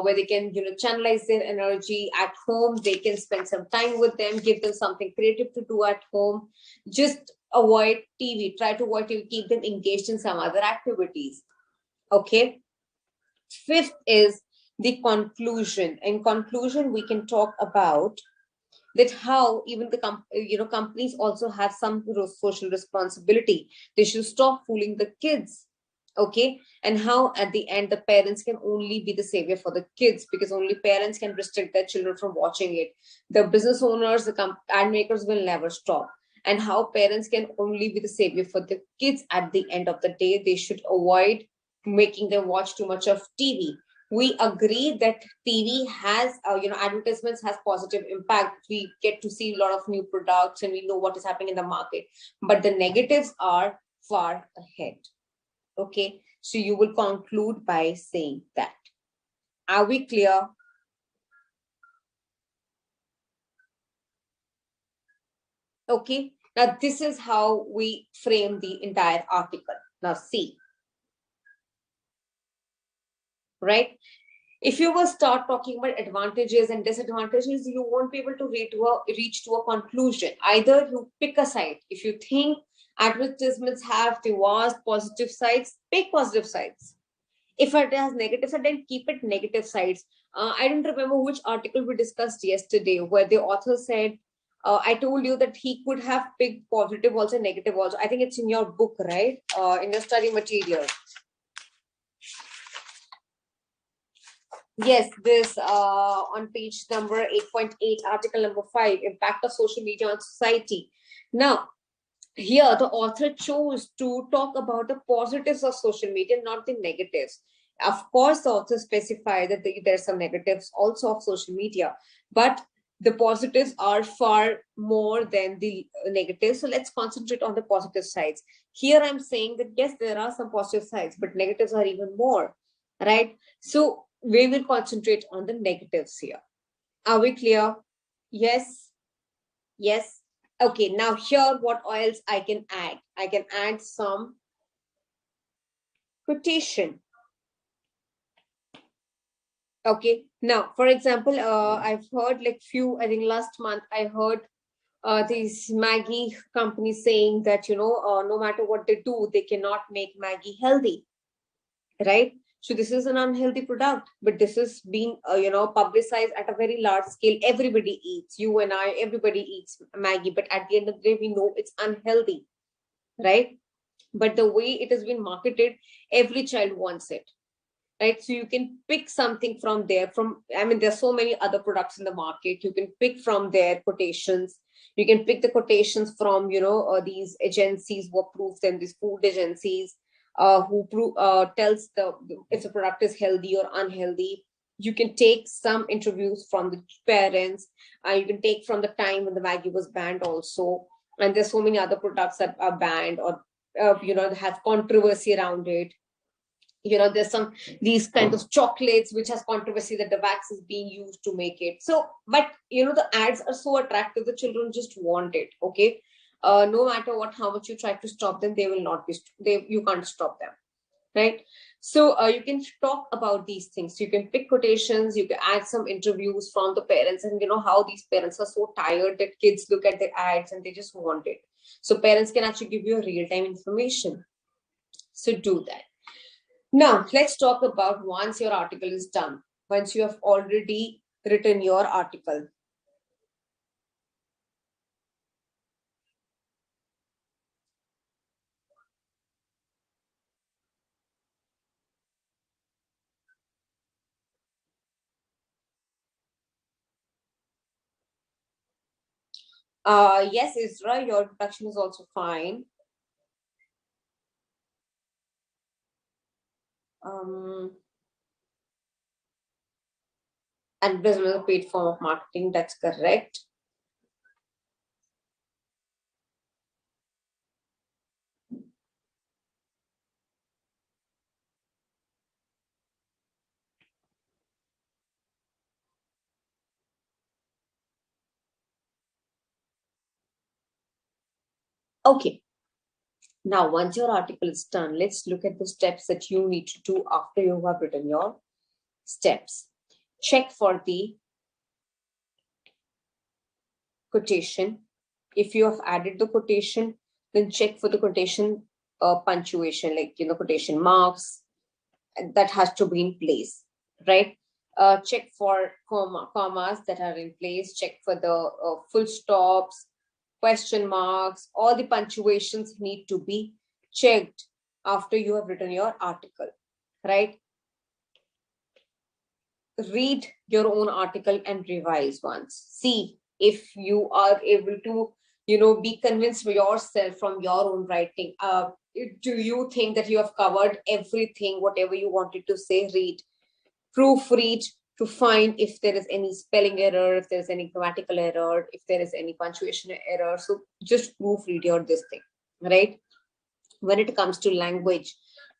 Speaker 1: where they can channelize their energy at home. They can spend some time with them, give them something creative to do at home. Just avoid TV. Try to avoid TV. Keep them engaged in some other activities. Okay. Fifth is the conclusion. In conclusion, we can talk about that how even the companies also have some social responsibility. They should stop fooling the kids. Okay. And how at the end the parents can only be the savior for the kids, because only parents can restrict their children from watching it. The business owners, the ad makers will never stop. And how parents can only be the savior for the kids at the end of the day. They should avoid making them watch too much of TV. We agree that TV has, advertisements has positive impact. We get to see a lot of new products and we know what is happening in the market. But the negatives are far ahead. Okay, so you will conclude by saying that. Are we clear? Okay, now this is how we frame the entire article. Now see, right? If you will start talking about advantages and disadvantages, you won't be able to reach to a conclusion. Either you pick a side. If you think advertisements have the vast positive sides, pick positive sides. If it has negative side, then keep it negative sides. I don't remember which article we discussed yesterday where the author said, I told you that he could have picked positive also, negative also. I think it's in your book, right? In your study material. Yes, this on page number 8.8, article number 5, impact of social media on society. Now, here the author chose to talk about the positives of social media, not the negatives. Of course, the author specified that there's some negatives also of social media, but the positives are far more than the negatives. So let's concentrate on the positive sides. Here I'm saying that yes, there are some positive sides, but negatives are even more, right? So we will concentrate on the negatives here. Are we clear? Yes. Yes. Okay, now here what else I can add? I can add some quotation. Okay, now for example, I've heard like I think last month I heard these Maggie companies saying that, no matter what they do, they cannot make Maggie healthy, right? So this is an unhealthy product, but this is being, publicized at a very large scale. Everybody eats, you and I, everybody eats Maggie, but at the end of the day, we know it's unhealthy, right? But the way it has been marketed, every child wants it, right? So you can pick something from there. There's so many other products in the market. You can pick from their quotations. You can pick the quotations from, these agencies who approve them, these food agencies, who tells if the product is healthy or unhealthy. You can take some interviews from the parents. You can take from the time when the Maggie was banned also. And there's so many other products that are banned or, have controversy around it. There's these kind of chocolates which has controversy that the wax is being used to make it. So, but the ads are so attractive, the children just want it. Okay, no matter how much you try to stop them, they will not be. You can't stop them, right? So you can talk about these things. You can pick quotations. You can add some interviews from the parents, and how these parents are so tired that kids look at the ads and they just want it. So parents can actually give you a real-time information. So do that. Now, let's talk about once your article is done, once you have already written your article. Yes, Isra, your introduction is also fine. Advertisement is a paid form of marketing. That's correct. Okay. Now, once your article is done, let's look at the steps that you need to do after you have written your steps. Check for the quotation. If you have added the quotation, then check for the quotation punctuation, like, quotation marks that has to be in place, right? Check for commas that are in place. Check for the full stops, question marks. All the punctuations need to be checked after you have written your article, right? Read your own article and revise once. See if you are able to, be convinced by yourself from your own writing. Do you think that you have covered everything, whatever you wanted to say? Read, proofread to find if there is any spelling error, if there is any grammatical error, if there is any punctuation error. So just proofread your this thing, right? When it comes to language,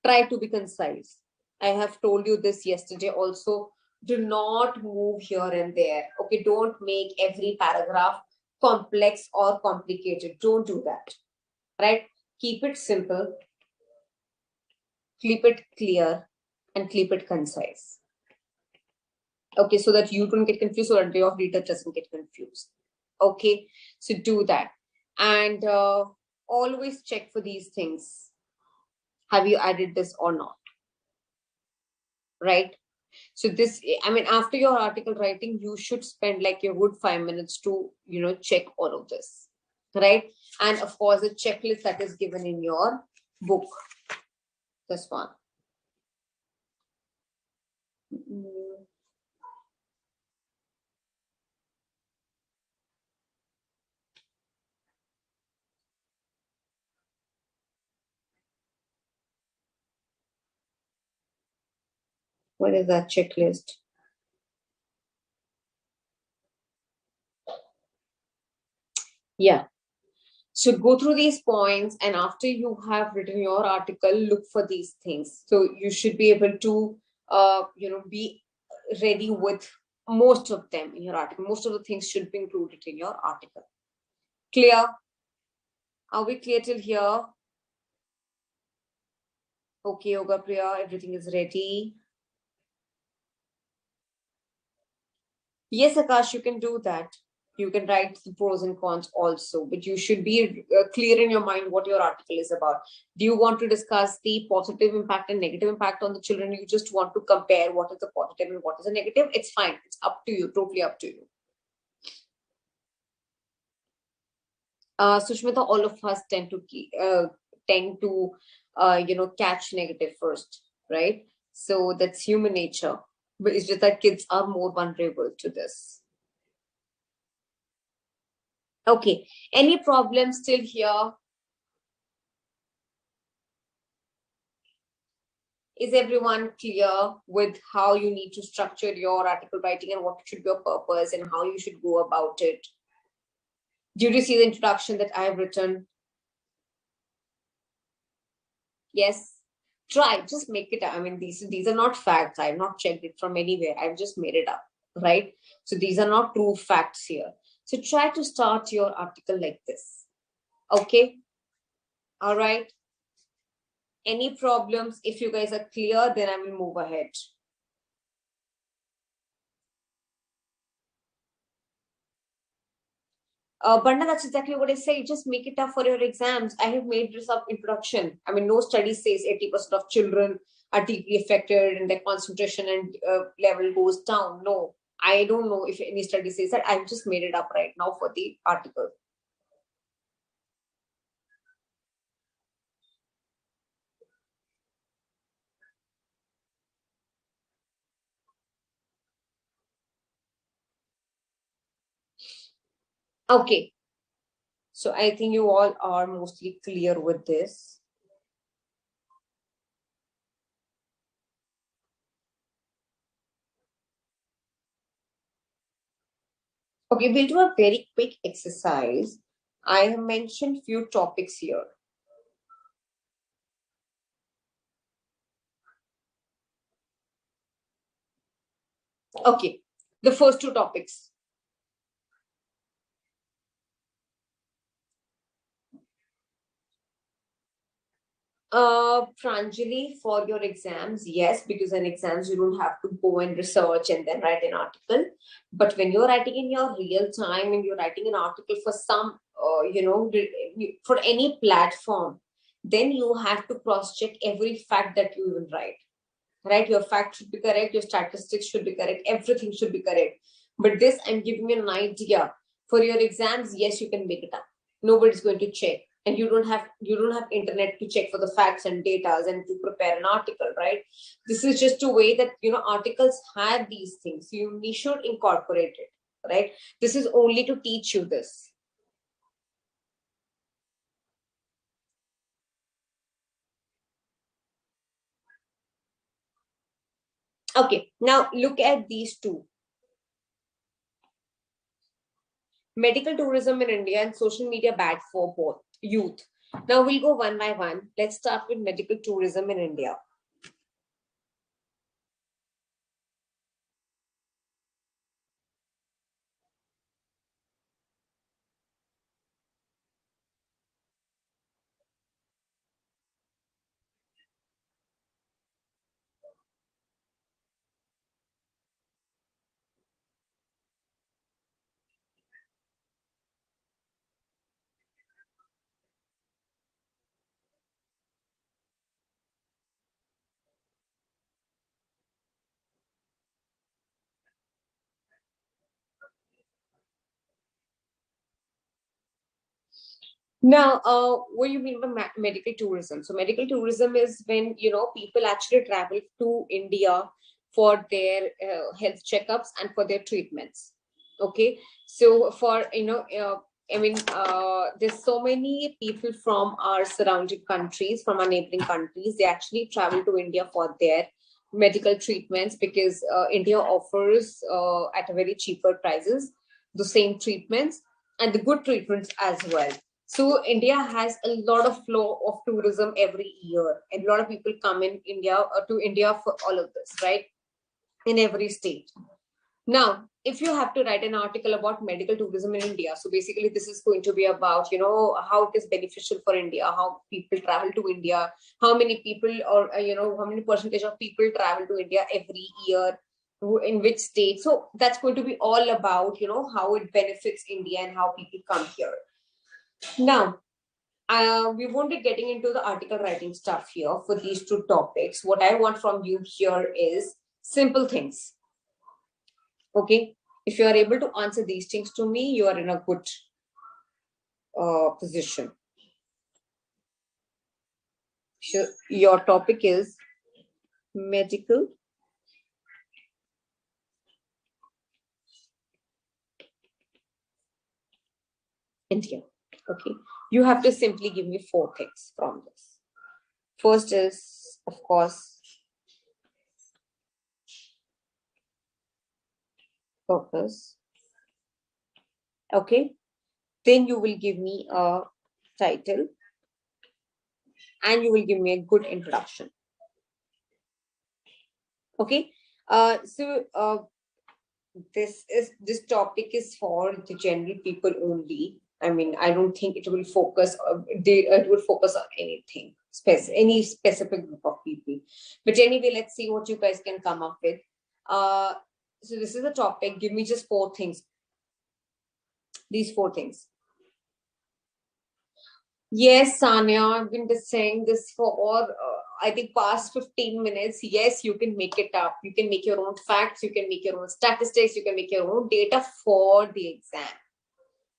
Speaker 1: try to be concise. I have told you this yesterday also. Do not move here and there. Okay, don't make every paragraph complex or complicated. Don't do that, right? Keep it simple, keep it clear, and keep it concise. Okay, so that you don't get confused, so that your reader doesn't get confused. Okay, so do that. And always check for these things. Have you added this or not? Right? So this, I mean, after your article writing, you should spend like a good 5 minutes to, check all of this, right? And of course, the checklist that is given in your book, this one. Mm, what is that checklist? Yeah. So go through these points, and after you have written your article, look for these things. So you should be able to, be ready with most of them in your article. Most of the things should be included in your article. Clear? Are we clear till here? Okay, Yoga Priya, everything is ready. Yes, Akash, you can do that. You can write the pros and cons also, but you should be clear in your mind what your article is about. Do you want to discuss the positive impact and negative impact on the children? You just want to compare what is the positive and what is the negative? It's fine. It's up to you, totally up to you. Sushmita, all of us tend to catch negative first, right? So that's human nature. But it's just that kids are more vulnerable to this. Okay. Any problems still here? Is everyone clear with how you need to structure your article writing and what should be your purpose and how you should go about it? Did you see the introduction that I have written? Yes. Try, just make it up. I mean, these are not facts. I've not checked it from anywhere. I've just made it up, right? So these are not true facts here. So try to start your article like this. Okay. All right. Any problems? If you guys are clear, then I will move ahead. Banda, that's exactly what I say. Just make it up for your exams. I have made this up introduction. I mean, no study says 80% of children are deeply affected and their concentration and level goes down. No, I don't know if any study says that. I've just made it up right now for the article. Okay. So I think you all are mostly clear with this. Okay, we'll do a very quick exercise. I have mentioned few topics here. Okay, the first two topics. Pranjali, for your exams, yes, because in exams you don't have to go and research and then write an article. But when you're writing in your real time and you're writing an article for some, for any platform, then you have to cross check every fact that you will write. Right? Your fact should be correct, your statistics should be correct, everything should be correct. But this, I'm giving you an idea. For your exams, yes, you can make it up. Nobody's going to check. And you don't have internet to check for the facts and datas and to prepare an article, right? This is just a way that articles have these things. You should incorporate it, right? This is only to teach you this. Okay, now look at these two. Medical tourism in India and social media bad for both youth. Now we'll go one by one. Let's start with medical tourism in India. Now, what do you mean by medical tourism? So, medical tourism is when people actually travel to India for their health checkups and for their treatments. Okay, so for there's so many people from our surrounding countries, from our neighboring countries. They actually travel to India for their medical treatments because India offers at a very cheaper prices the same treatments and the good treatments as well. So India has a lot of flow of tourism every year, and a lot of people come in India to India for all of this, right? In every state. Now, if you have to write an article about medical tourism in India, so basically this is going to be about how it is beneficial for India, how people travel to India, how many people or how many percentage of people travel to India every year, in which state. So that's going to be all about how it benefits India and how people come here. Now, we won't be getting into the article writing stuff here for these two topics. What I want from you here is simple things. Okay. If you are able to answer these things to me, you are in a good position. So your topic is medical India. Okay. You have to simply give me four things from this. First is, of course, purpose. Okay. Then you will give me a title and you will give me a good introduction. Okay. This topic is for the general people only. I mean, I don't think it will focus. It would focus on anything, any specific group of people. But anyway, let's see what you guys can come up with. So this is a topic. Give me just four things. These four things. Yes, Sanya, I've been just saying this for I think past 15 minutes. Yes, you can make it up. You can make your own facts. You can make your own statistics. You can make your own data for the exam.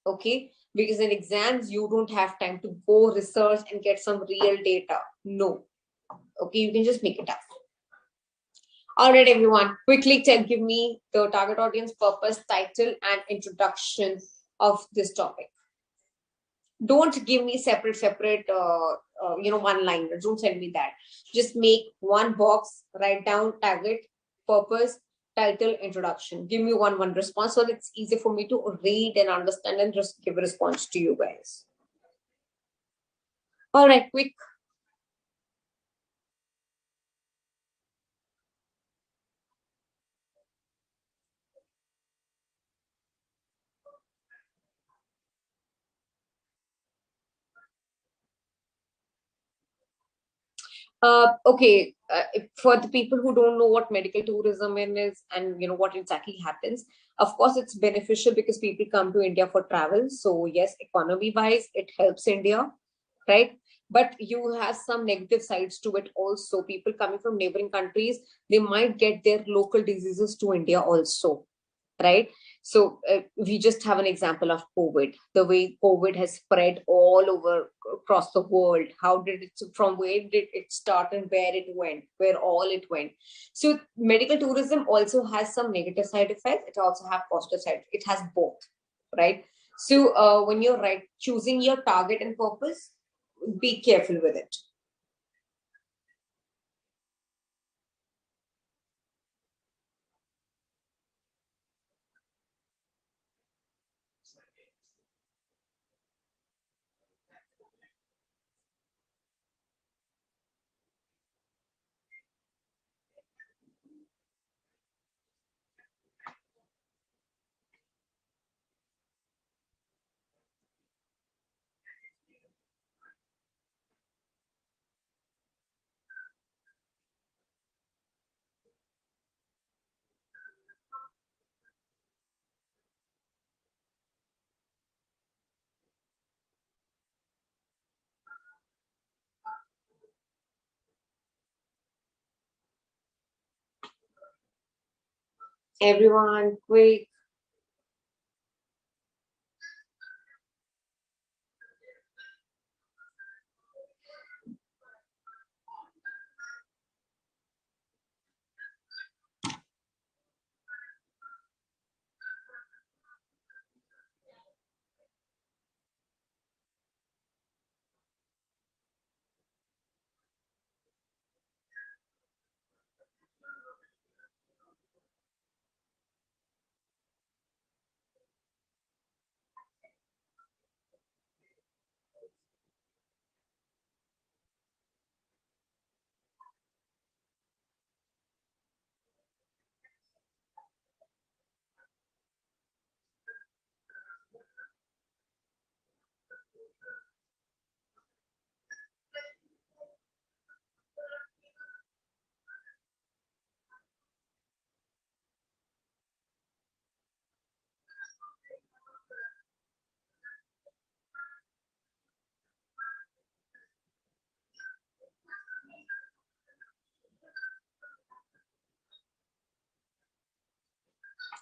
Speaker 1: Okay, because in exams you don't have time to go research and get some real data. No. Okay, you can just make it up. All right, everyone, quickly give me the target audience, purpose, title, and introduction of this topic. Don't give me separate, one line. Don't send me that. Just make one box, write down, tag it, purpose, title, introduction. Give me one response so that it's easy for me to read and understand and just give a response to you guys. All right, quick. Okay, for the people who don't know what medical tourism is and what exactly happens, of course it's beneficial because people come to India for travel. So yes, economy wise, it helps India, right? But you have some negative sides to it also. People coming from neighboring countries, they might get their local diseases to India also, right? So we just have an example of COVID, the way COVID has spread all over across the world. How did it, from where did it start and where it went, where all it went? So medical tourism also has some negative side effects. It also have positive side. It has both, right? So when you're choosing your target and purpose, be careful with it. Everyone, quick.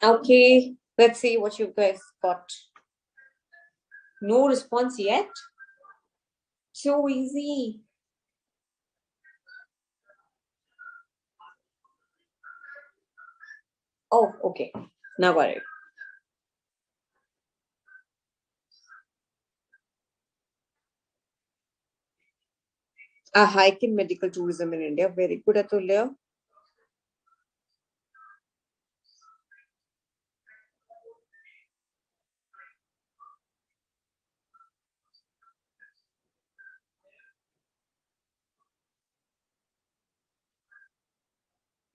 Speaker 1: Okay, let's see what you guys got. No response yet? So easy. Oh, okay. Now got it. A hike in medical tourism in India. Very good, Atulya.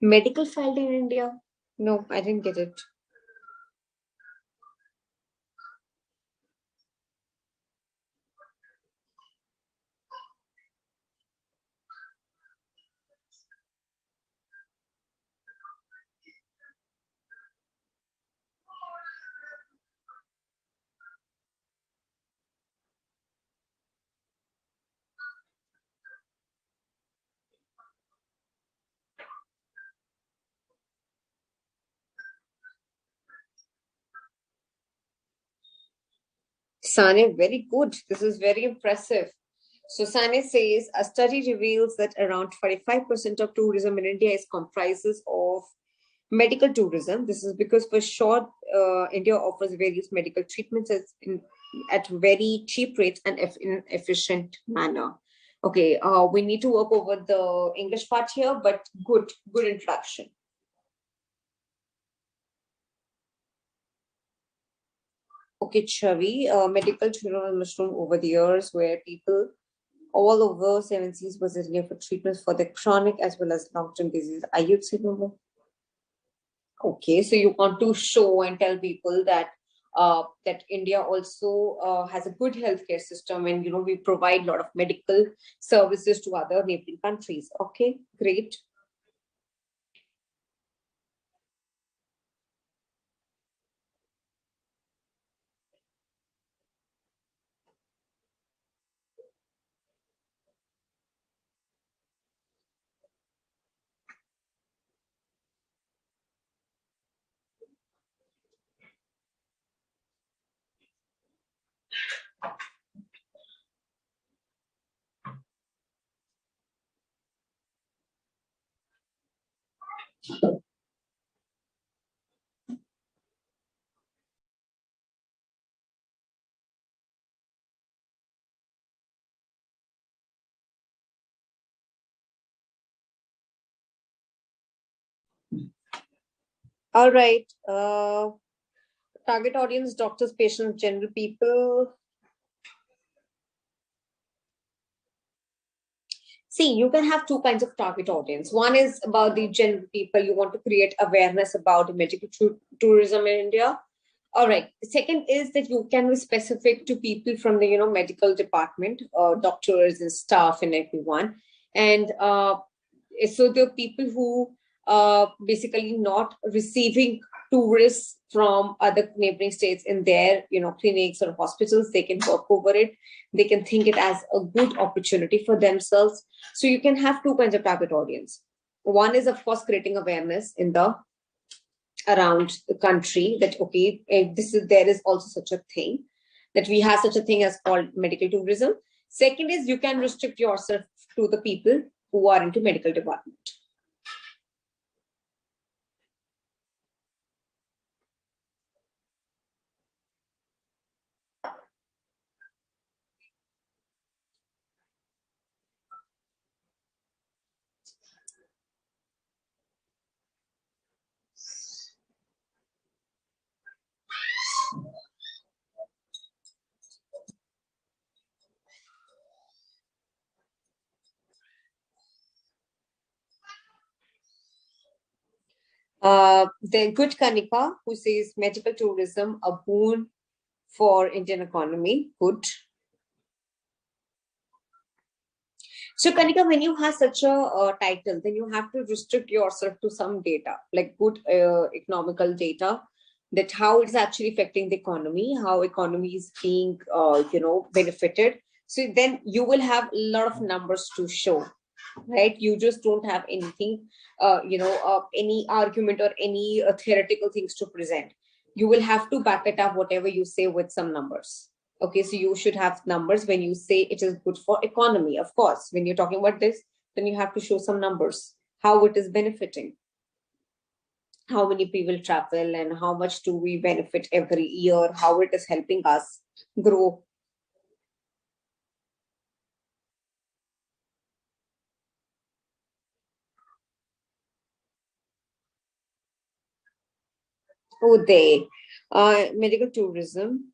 Speaker 1: Medical field in India? No, I didn't get it. Sane, very good. This is very impressive. So Sane says a study reveals that around 45% of tourism in India is comprises of medical tourism. This is because for sure India offers various medical treatments at very cheap rates and in efficient manner. Okay, we need to work over the English part here, but good introduction. Okay, Chavi, medical tourism mushroom over the years where people all over seven seas was India for treatments for the chronic as well as long-term disease. Are you saying? Okay, so you want to show and tell people that that India also has a good healthcare system, and we provide a lot of medical services to other neighboring countries. Okay, great. All right. Target audience: doctors, patients, general people. See, you can have two kinds of target audience. One is about the general people. You want to create awareness about medical tourism in India. All right. The second is that you can be specific to people from the medical department, doctors and staff and everyone, and so the people who basically not receiving tourists from other neighboring states in their clinics or hospitals, they can work over it. They can think it as a good opportunity for themselves. So you can have two kinds of target audience. One is, of course, creating awareness in the around the country that okay, there is also such a thing, that we have such a thing as called medical tourism. Second is you can restrict yourself to the people who are into medical department. Then good Kanika, who says medical tourism a boon for Indian economy. Good. So Kanika, when you have such a title, then you have to restrict yourself to some data, like good economical data, that how it's actually affecting the economy, how economy is being benefited. So then you will have a lot of numbers to show, right? You just don't have anything, any argument or any theoretical things to present. You will have to back it up, whatever you say, with some numbers. Okay, so you should have numbers when you say it is good for economy. Of course, when you're talking about this, then you have to show some numbers, how it is benefiting, how many people travel, and how much do we benefit every year, how it is helping us grow. Oh, they medical tourism.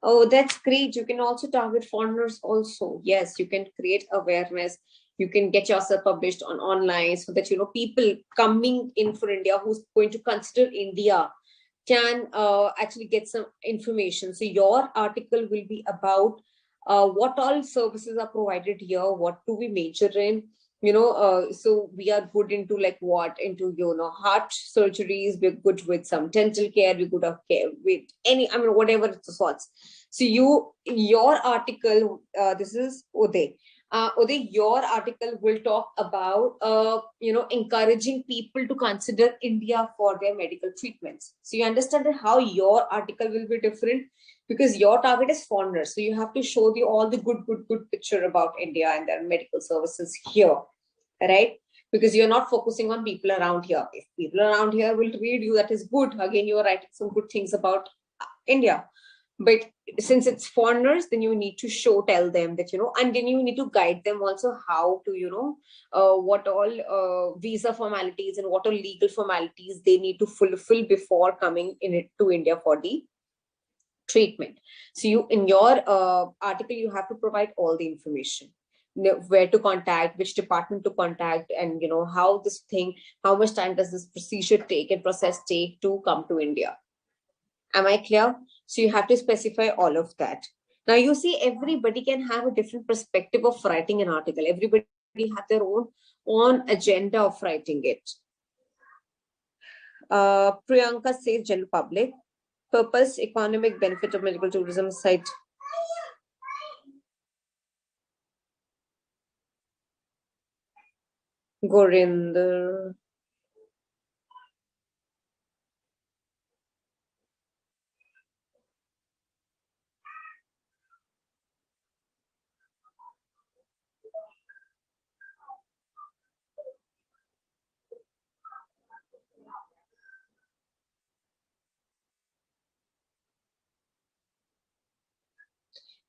Speaker 1: Oh, that's great. You can also target foreigners also. Yes, you can create awareness. You can get yourself published on online so that people coming in for India who's going to consider India can actually get some information. So your article will be about what all services are provided here, what do we major in, so we are good into like what, into heart surgeries, we're good with some dental care, we're good with any, I mean, whatever it's the sorts. So your article, this is Uday. Uday, your article will talk about, encouraging people to consider India for their medical treatments. So you understand that how your article will be different, because your target is foreigners. So you have to show all the good picture about India and their medical services here, right? because you're not focusing on people around here. If people around here will read you, that is good. Again, you are writing some good things about India. But since it's foreigners, then you need to tell them that, and then you need to guide them also how to, what all visa formalities and what all legal formalities they need to fulfill before coming to India for the treatment. So in your article, you have to provide all the information, where to contact, which department to contact, and how much time does this procedure take and process take to come to India. Am I clear? So you have to specify all of that. Now you see, everybody can have a different perspective of writing an article. Everybody have their own agenda of writing it. Priyanka says general public. Purpose, economic benefit of medical tourism site. Gorinder.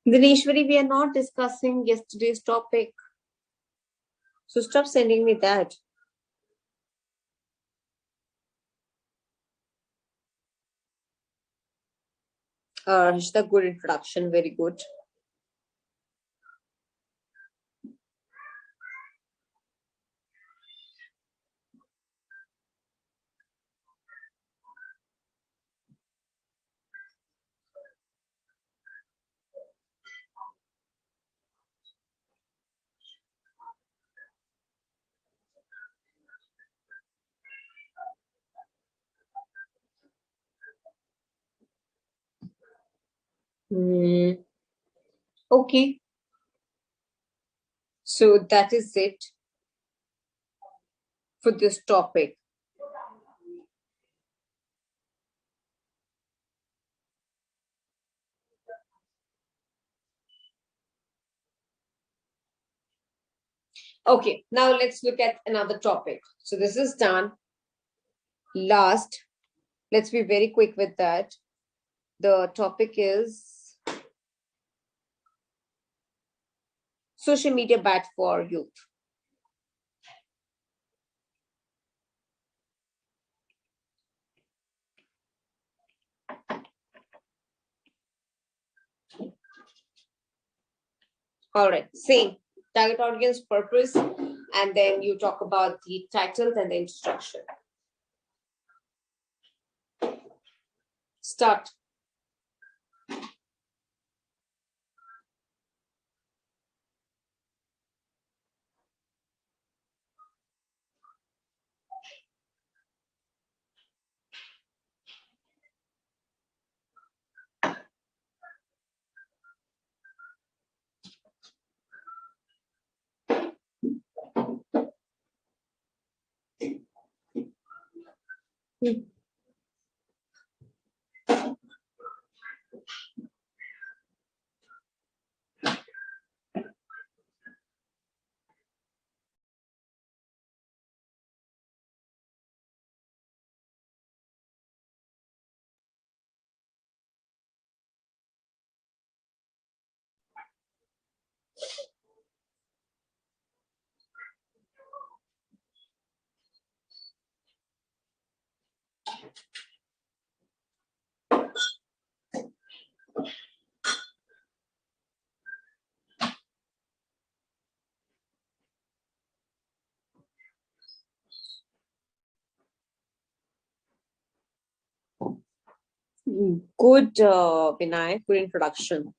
Speaker 1: Dineshwari, we are not discussing yesterday's topic. So stop sending me that. Rishita, good introduction. Very good. Okay. So that is it for this topic. Okay, now let's look at another topic. So this is done. Last, let's be very quick with that. The topic is social media bad for youth. All right, same. Target audience, purpose, and then you talk about the titles and the instruction. Start. Good, Vinay, good introduction.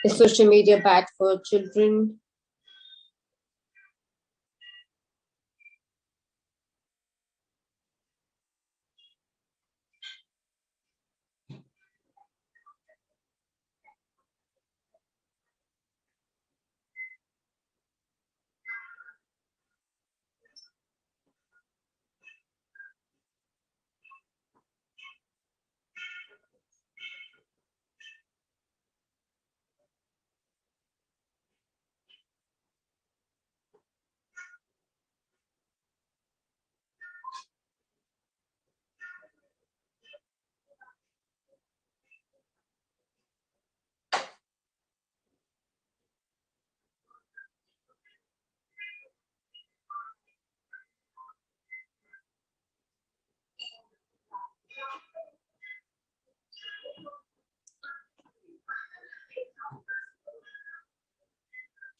Speaker 1: Is social media bad for children?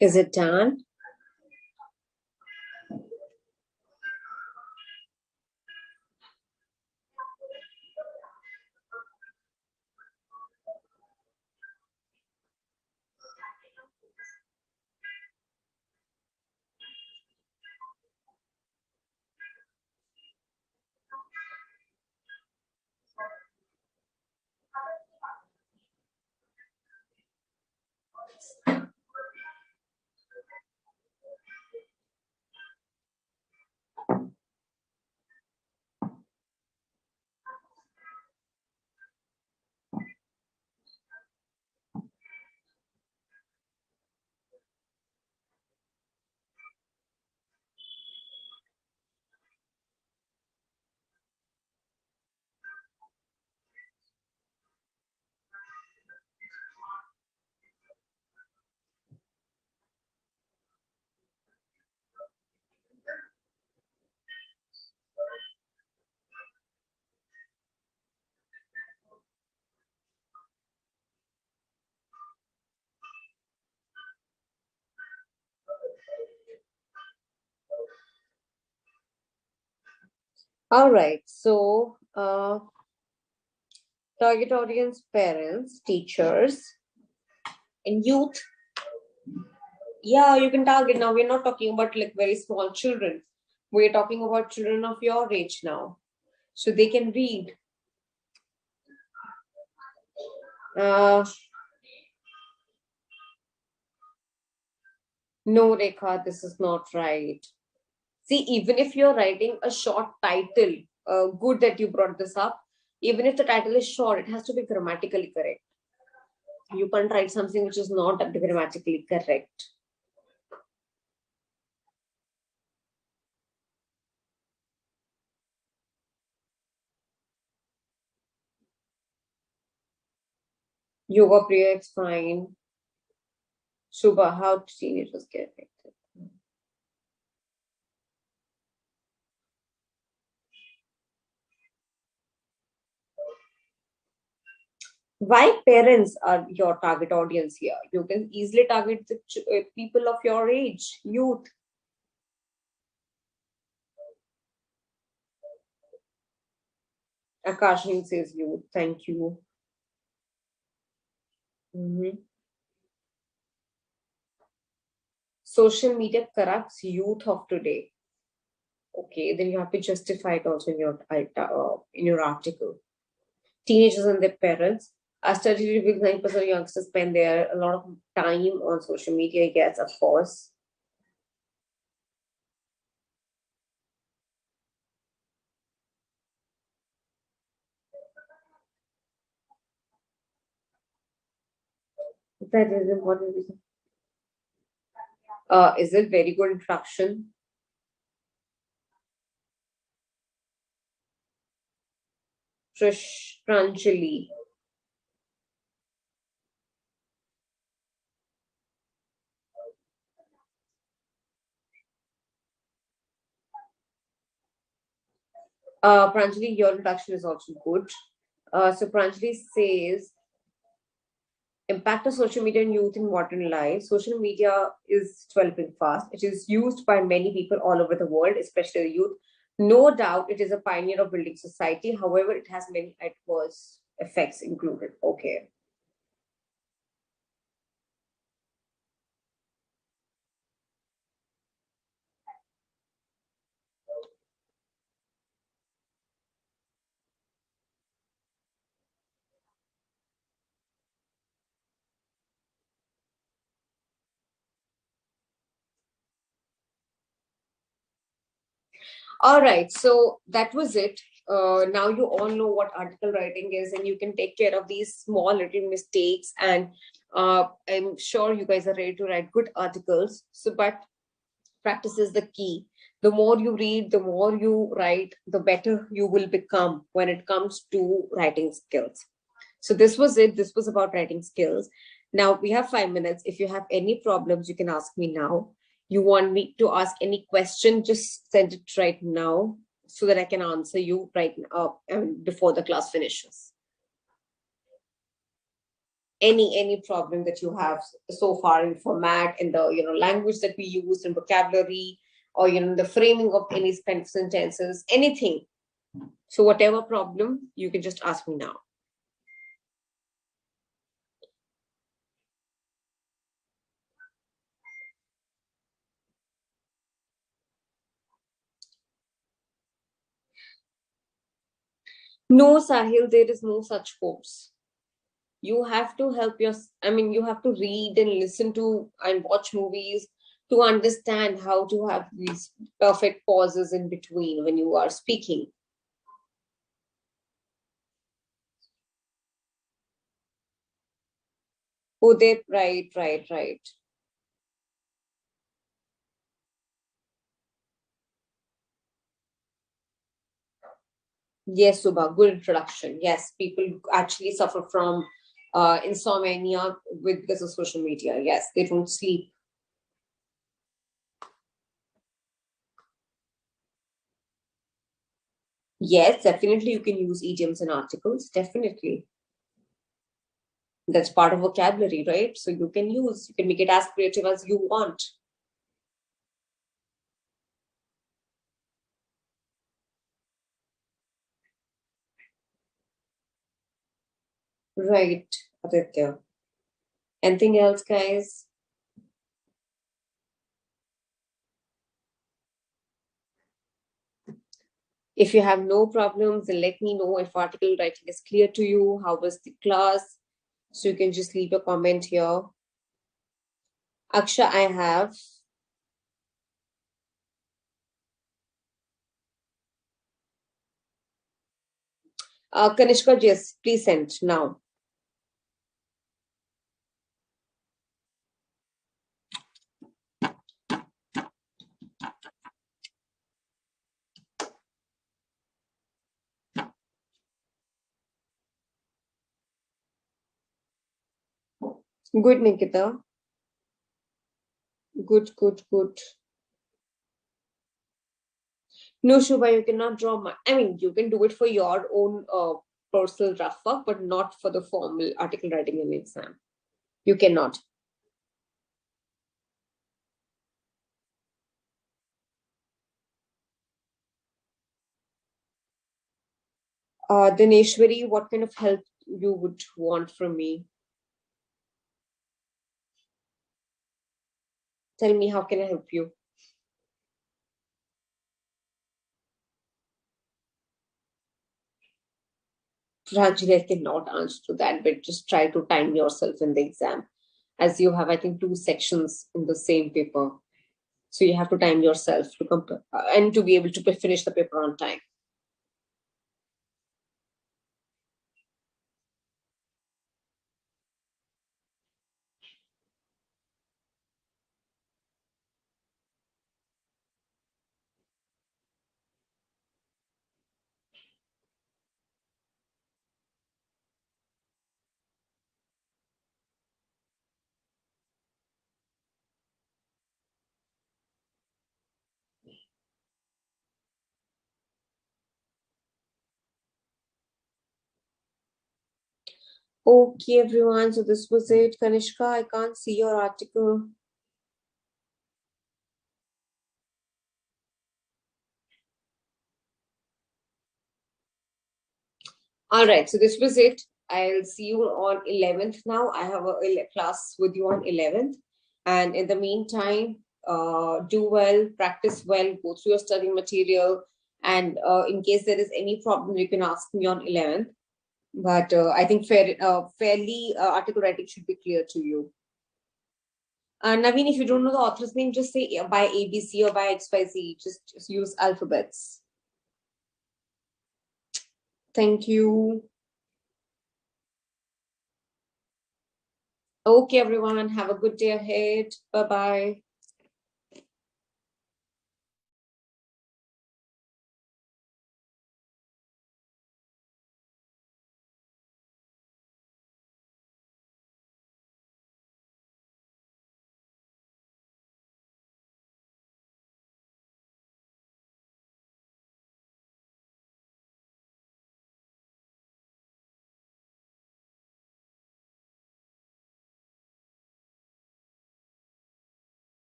Speaker 1: Is it done? All right. So, target audience, parents, teachers, and youth. Yeah, you can target now. We're not talking about like very small children. We're talking about children of your age now. So they can read. Uh, no, Rekha, this is not right. See, even if you're writing a short title, good that you brought this up. Even if the title is short, it has to be grammatically correct. You can't write something which is not grammatically correct. Yoga prayer, it's fine. Shubha, how do teenagers get affected? Why parents are your target audience here? You can easily target the people of your age, youth. Akashin says youth. Thank you. Mhm. Social media corrupts youth of today. Okay, then you have to justify it also in your article. Teenagers and their parents. A study reveals 9% of youngsters spend their a lot of time on social media. Yes, of course. That is important. Is it very good introduction? Pranjali. Pranjali, your introduction is also good. So Pranjali says, impact of social media and youth in modern life. Social media is developing fast. It is used by many people all over the world, especially the youth. No doubt it is a pioneer of building society. However, it has many adverse effects included. Okay. All right, so that was it. Now you all know what article writing is, and you can take care of these small little mistakes. And I'm sure you guys are ready to write good articles. So, but practice is the key. The more you read, the more you write, the better you will become when it comes to writing skills. So this was it. This was about writing skills. Now we have 5 minutes. If you have any problems, you can ask me now. You want me to ask any question, just send it right now so that I can answer you right now before the class finishes. Any problem that you have so far in format, in the language that we use, in vocabulary, or the framing of any sentences, anything. So whatever problem, you can just ask me now. No, Sahil, there is no such course. You have to help you have to read and listen to and watch movies to understand how to have these perfect pauses in between when you are speaking. Oh, they right. Yes, Subha, good introduction. Yes, people actually suffer from insomnia because of social media. Yes, they don't sleep. Yes, definitely you can use idioms and articles. Definitely. That's part of vocabulary, right? So you can make it as creative as you want. Right, Aditya. Anything else, guys? If you have no problems, then let me know if article writing is clear to you. How was the class? So you can just leave a comment here. Aksha, I have. Kanishka, yes, please send now. Good, Nikita. Good. No, Shubha, you cannot draw. You can do it for your own personal rough work, but not for the formal article writing in the exam. You cannot. Dineshwari, what kind of help you would want from me? Tell me, how can I help you? Rajli, I cannot answer to that, but just try to time yourself in the exam. As you have, I think, two sections in the same paper. So you have to time yourself to and to be able to finish the paper on time. Okay, everyone. So this was it. Kanishka, I can't see your article. All right. So this was it. I'll see you on 11th now. I have a class with you on 11th. And in the meantime, do well, practice well, go through your study material. And in case there is any problem, you can ask me on 11th. But I think fairly article writing should be clear to you. Naveen, if you don't know the author's name, just say by ABC or by XYZ. Just use alphabets. Thank you. Okay, everyone. Have a good day ahead. Bye-bye.